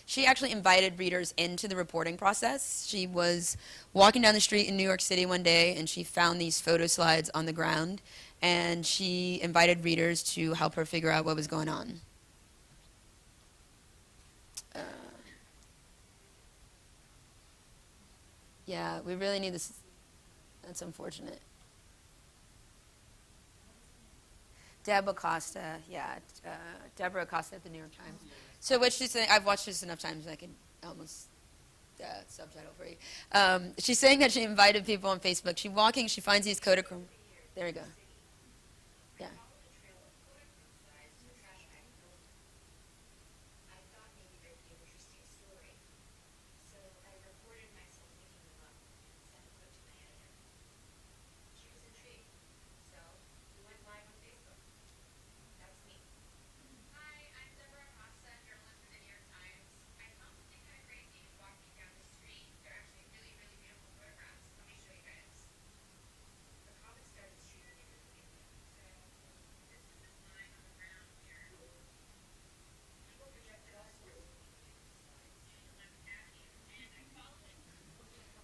She actually invited readers into the reporting process. She was walking down the street in New York City one day and she found these photo slides on the ground and she invited readers to help her figure out what was going on. Yeah, we really need this. That's unfortunate. Deb Acosta, yeah, Deborah Acosta at the New York Times. So what she's saying, I've watched this enough times I can almost subtitle for you. She's saying that she invited people on Facebook. She's walking, she finds these Kodachrome. There you go. Yeah.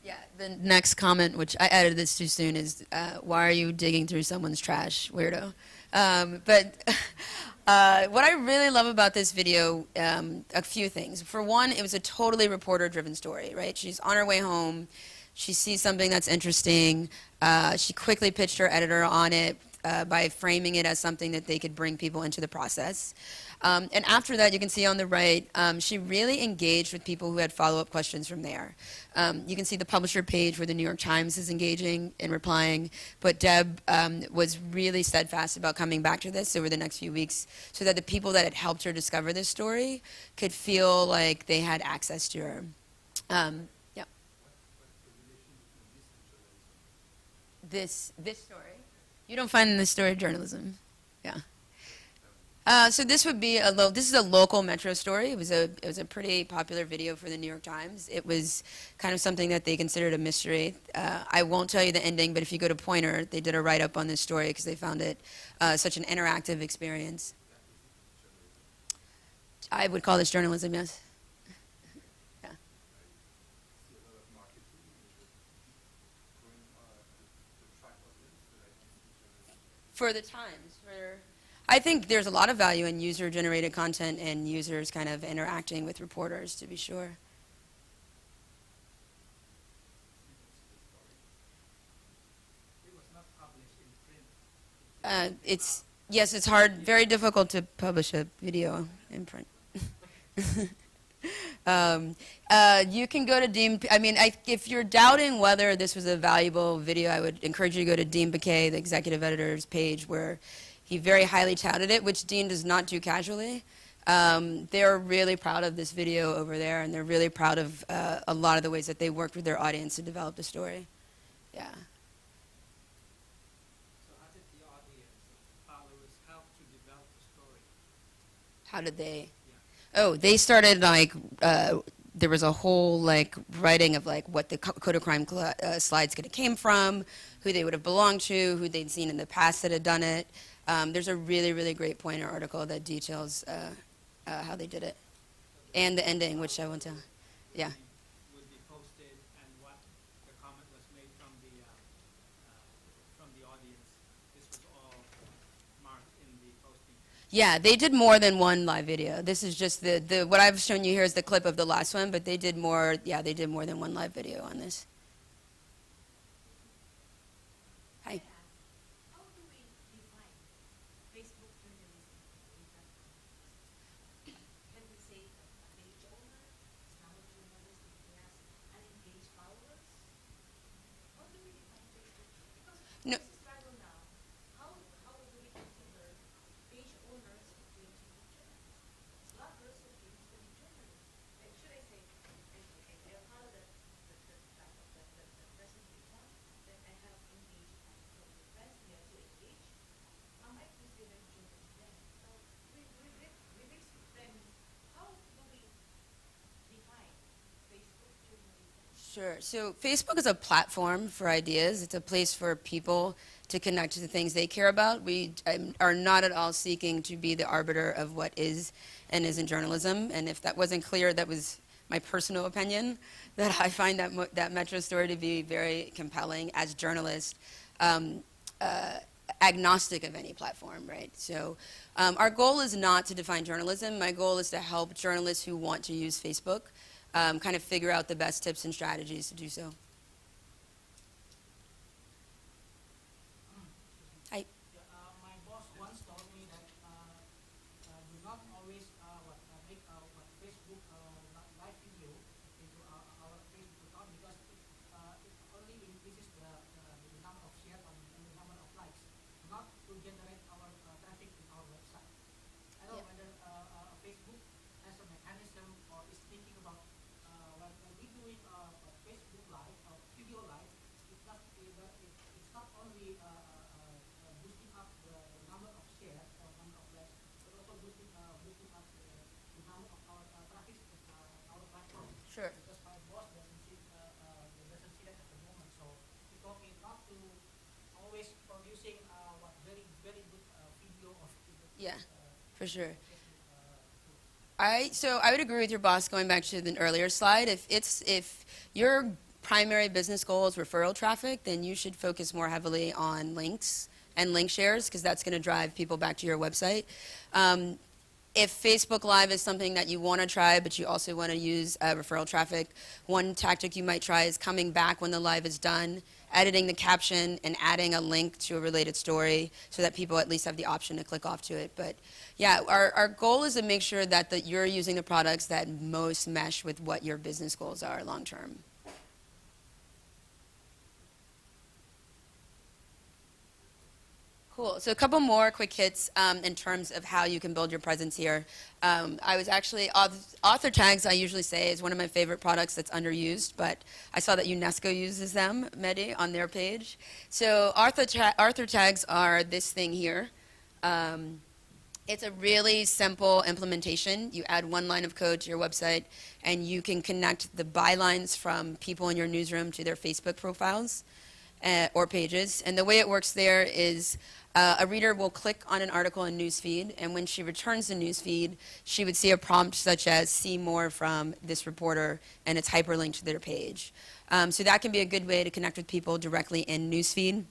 Yeah, the next comment, which I edited this too soon, is why are you digging through someone's trash, weirdo? But what I really love about this video, a few things. For one, it was a totally reporter-driven story, right? She's on her way home. She sees something that's interesting. She quickly pitched her editor on it by framing it as something that they could bring people into the process. And after that, you can see on the right, she really engaged with people who had follow-up questions from there. You can see the publisher page where the New York Times is engaging and replying, but Deb was really steadfast about coming back to this over the next few weeks so that the people that had helped her discover this story could feel like they had access to her. Yeah. This story. You don't find in this story journalism. Yeah. So this would be this is a local Metro story. It was a pretty popular video for the New York Times. It was kind of something that they considered a mystery. I won't tell you the ending, but if you go to Pointer, they did a write-up on this story because they found it such an interactive experience. I would call this journalism, yes. Yeah. For the Times, I think there's a lot of value in user-generated content and users kind of interacting with reporters, to be sure. It was not published in print. Yes, it's hard, very difficult to publish a video in print. You can go to Dean. I mean, if you're doubting whether this was a valuable video, I would encourage you to go to Dean Baquet, the executive editor's page, where he very highly touted it, which Dean does not do casually. They're really proud of this video over there, and they're really proud of a lot of the ways that they worked with their audience to develop the story. Yeah. So how did the audience, followers, help to develop the story? How did they? Yeah. Oh, they started like there was a whole like writing of like what the Code of Crime slides could have came from, who they would have belonged to, who they'd seen in the past that had done it. There's a really, really great pointer article that details how they did it, and the ending, which I won't tell. Yeah. Would be posted, and what the comment was made from the audience. This was all marked in the posting. Yeah, they did more than one live video. This is just the what I've shown you here is the clip of the last one, but they did more. Yeah, they did more than one live video on this. Hi. How do we define Facebook journalism? Can we say a page owner is not a journalist if he has unengaged followers? How do we define Facebook? Because No. this is struggle now. How do we consider page owners who claim to be journalists, bloggers who claim to be journalists? And should I say, I follow the present one that I have engaged from the friends we are so engaged. Am I considered journalist then? So we basically then how do we define Facebook journalism? Sure. So Facebook is a platform for ideas. It's a place for people to connect to the things they care about. We are not at all seeking to be the arbiter of what is and isn't journalism. And if that wasn't clear, that was my personal opinion, that I find that Metro story to be very compelling as journalists, agnostic of any platform, right? So our goal is not to define journalism. My goal is to help journalists who want to use Facebook kind of figure out the best tips and strategies to do so. Hi. Yeah, my boss once told me that do not always make what Facebook live video into our Facebook account because it only increases the number of shares and the number of likes, not to generate our traffic in our website. I don't know whether Facebook has a mechanism or is thinking about when we doing Facebook live or video live, it's not only boosting up the number of shares or number of likes, but also boosting up the number of our traffic our platform. Sure. Because my boss doesn't see that at the moment, so he told me not to always producing what very very good video of Yeah, for sure. So I would agree with your boss going back to the earlier slide. If your primary business goal is referral traffic, then you should focus more heavily on links and link shares because that's going to drive people back to your website. If Facebook Live is something that you want to try, but you also want to use referral traffic, one tactic you might try is coming back when the live is done, editing the caption, and adding a link to a related story so that people at least have the option to click off to it. But yeah, our goal is to make sure that you're using the products that most mesh with what your business goals are long term. Cool. So a couple more quick hits in terms of how you can build your presence here. I was actually, author tags I usually say is one of my favorite products that's underused, but I saw that UNESCO uses them, Mehdi, on their page. So author tags are this thing here. It's a really simple implementation. You add one line of code to your website, and you can connect the bylines from people in your newsroom to their Facebook profiles or pages. And the way it works there is a reader will click on an article in Newsfeed, and when she returns the Newsfeed, she would see a prompt such as "see more from this reporter," and it's hyperlinked to their page. So that can be a good way to connect with people directly in Newsfeed.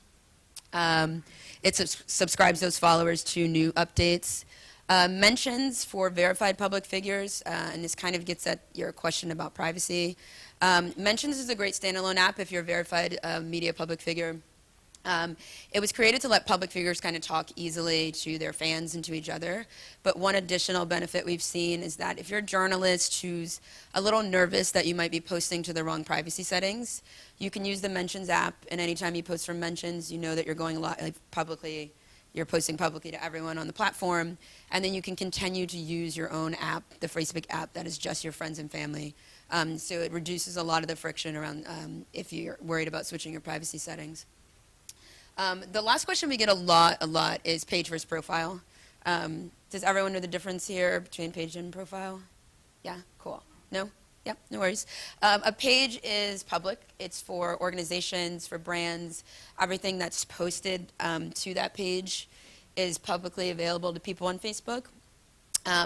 It subscribes those followers to new updates. Mentions for verified public figures, and this kind of gets at your question about privacy. Mentions is a great standalone app if you're a verified media public figure. It was created to let public figures kind of talk easily to their fans and to each other. But one additional benefit we've seen is that if you're a journalist who's a little nervous that you might be posting to the wrong privacy settings, you can use the Mentions app, and anytime you post from Mentions, you know that you're going publicly, you're posting publicly to everyone on the platform, and then you can continue to use your own app, the Facebook app that is just your friends and family. So it reduces a lot of the friction around if you're worried about switching your privacy settings. The last question we get a lot is page versus profile. Does everyone know the difference here between page and profile? Yeah, cool. No? Yep, no worries. A page is public. It's for organizations, for brands. Everything that's posted to that page is publicly available to people on Facebook.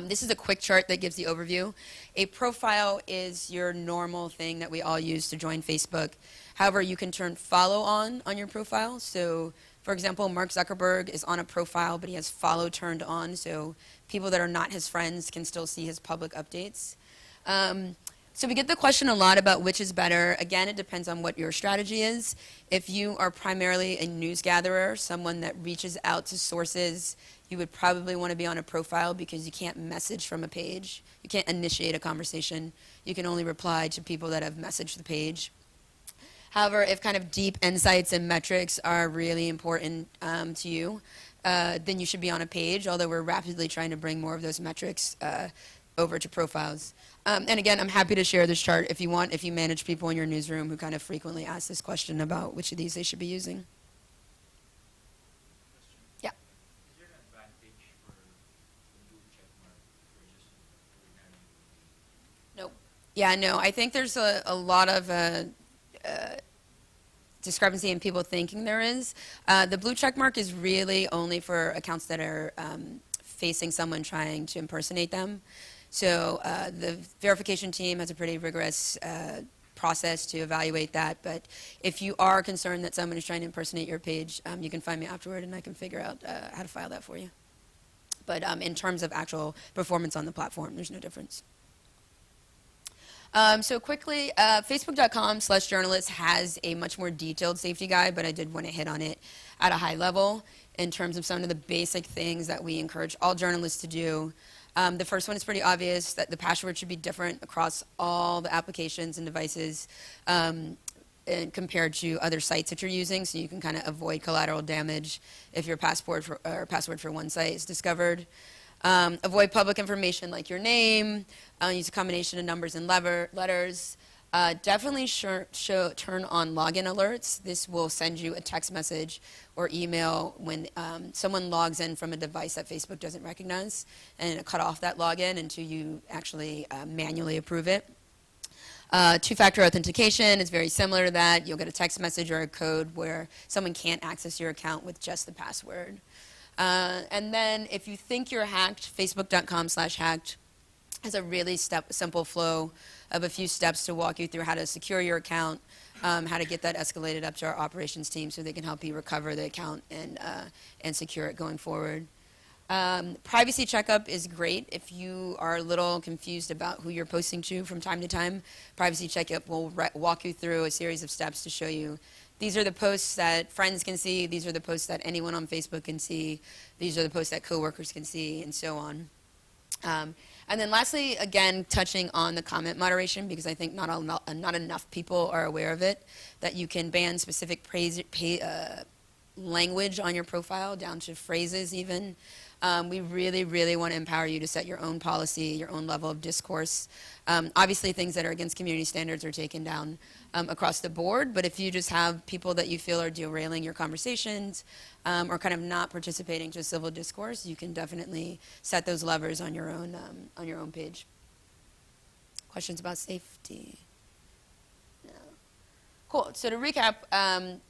This is a quick chart that gives the overview. A profile is your normal thing that we all use to join Facebook. However, you can turn follow on your profile. So, for example, Mark Zuckerberg is on a profile, but he has follow turned on, so people that are not his friends can still see his public updates. So we get the question a lot about which is better. Again, it depends on what your strategy is. If you are primarily a news gatherer, someone that reaches out to sources, you would probably want to be on a profile because you can't message from a page. You can't initiate a conversation. You can only reply to people that have messaged the page. However, if kind of deep insights and metrics are really important to you, then you should be on a page, although we're rapidly trying to bring more of those metrics over to profiles. And again, I'm happy to share this chart if you want, if you manage people in your newsroom who kind of frequently ask this question about which of these they should be using. Yeah. Is there an advantage for the blue check mark versus ordinary? Nope. Yeah, no, I think there's a lot of discrepancy in people thinking there is. The blue check mark is really only for accounts that are facing someone trying to impersonate them. So the verification team has a pretty rigorous process to evaluate that. But if you are concerned that someone is trying to impersonate your page, you can find me afterward and I can figure out how to file that for you. But in terms of actual performance on the platform, there's no difference. So quickly, Facebook.com/journalist has a much more detailed safety guide, but I did want to hit on it at a high level in terms of some of the basic things that we encourage all journalists to do. The first one is pretty obvious, that the password should be different across all the applications and devices and compared to other sites that you're using, so you can kind of avoid collateral damage if your password for one site is discovered. Avoid public information like your name. Use a combination of numbers and letters. Definitely turn on login alerts. This will send you a text message or email when someone logs in from a device that Facebook doesn't recognize, and it'll cut off that login until you actually manually approve it. Two-factor authentication is very similar to that. You'll get a text message or a code where someone can't access your account with just the password. And then if you think you're hacked, Facebook.com/hacked has a really simple flow of a few steps to walk you through how to secure your account, how to get that escalated up to our operations team so they can help you recover the account and secure it going forward. Privacy checkup is great if you are a little confused about who you're posting to from time to time. Privacy checkup will walk you through a series of steps to show you these are the posts that friends can see, these are the posts that anyone on Facebook can see, these are the posts that coworkers can see, and so on. And then lastly, again, touching on the comment moderation, because I think not enough people are aware of it, that you can ban specific language on your profile, down to phrases even. We really, really want to empower you to set your own policy, your own level of discourse. Obviously, things that are against community standards are taken down across the board, but if you just have people that you feel are derailing your conversations or kind of not participating to civil discourse, you can definitely set those levers on your own page. Questions about safety? No. Cool. So to recap,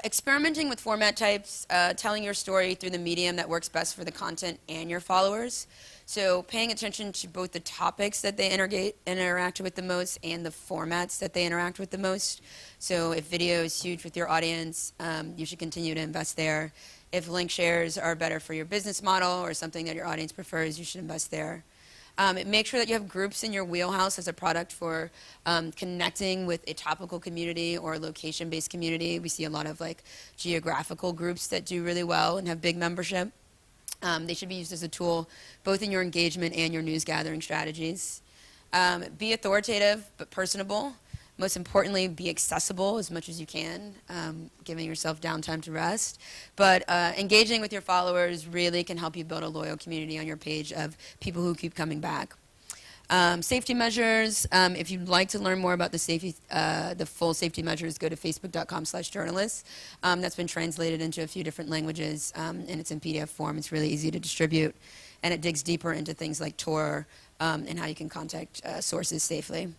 experimenting with format types, telling your story through the medium that works best for the content and your followers. So paying attention to both the topics that they interact with the most and the formats that they interact with the most. So if video is huge with your audience, you should continue to invest there. If link shares are better for your business model or something that your audience prefers, you should invest there. Make sure that you have groups in your wheelhouse as a product for connecting with a topical community or a location-based community. We see a lot of like geographical groups that do really well and have big membership. They should be used as a tool both in your engagement and your news gathering strategies. Be authoritative but personable. Most importantly, be accessible as much as you can, giving yourself downtime to rest. But engaging with your followers really can help you build a loyal community on your page of people who keep coming back. Safety measures. If you'd like to learn more about the full safety measures, go to facebook.com/journalists. That's been translated into a few different languages, and it's in PDF form. It's really easy to distribute, and it digs deeper into things like Tor and how you can contact sources safely.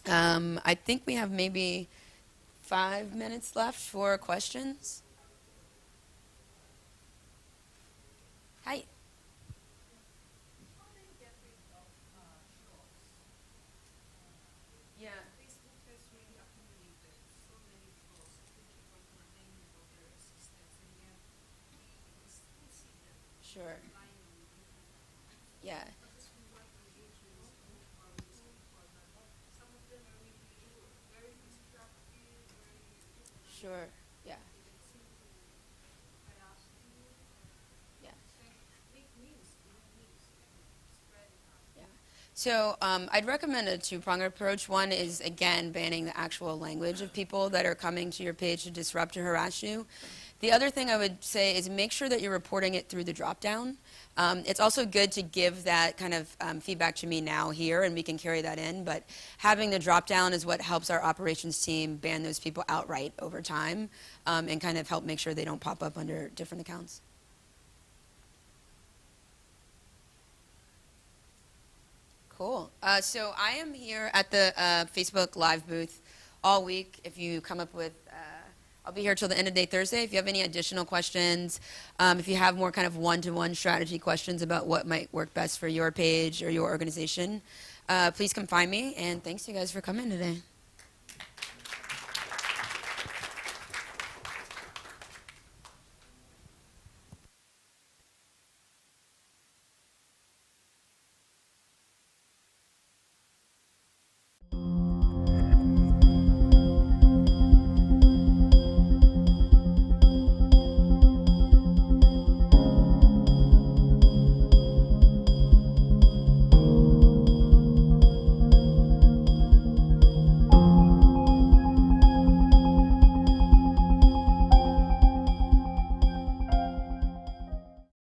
I think we have maybe 5 minutes left for questions. Hi. How do you get rid of shorts? Yeah. Facebook has really accumulated so many trolls to keep on maintaining of their existence, and yet we still see them Sure. lying on different accounts. Yeah. Because we want engagement from these people, but some of them are really very destructive, very Sure. Yeah. they don't seem to harass you or Yeah. make memes, and spread it out. Yeah. So I'd recommend a two-pronged approach. One is, again, banning the actual language of people that are coming to your page to disrupt or harass you. The other thing I would say is make sure that you're reporting it through the drop-down. It's also good to give that kind of feedback to me now here, and we can carry that in. But having the drop-down is what helps our operations team ban those people outright over time and kind of help make sure they don't pop up under different accounts. Cool. So I am here at the Facebook Live booth all week. If you come up with, I'll be here till the end of day Thursday. If you have any additional questions, if you have more kind of one-to-one strategy questions about what might work best for your page or your organization, please come find me. And thanks you guys for coming today.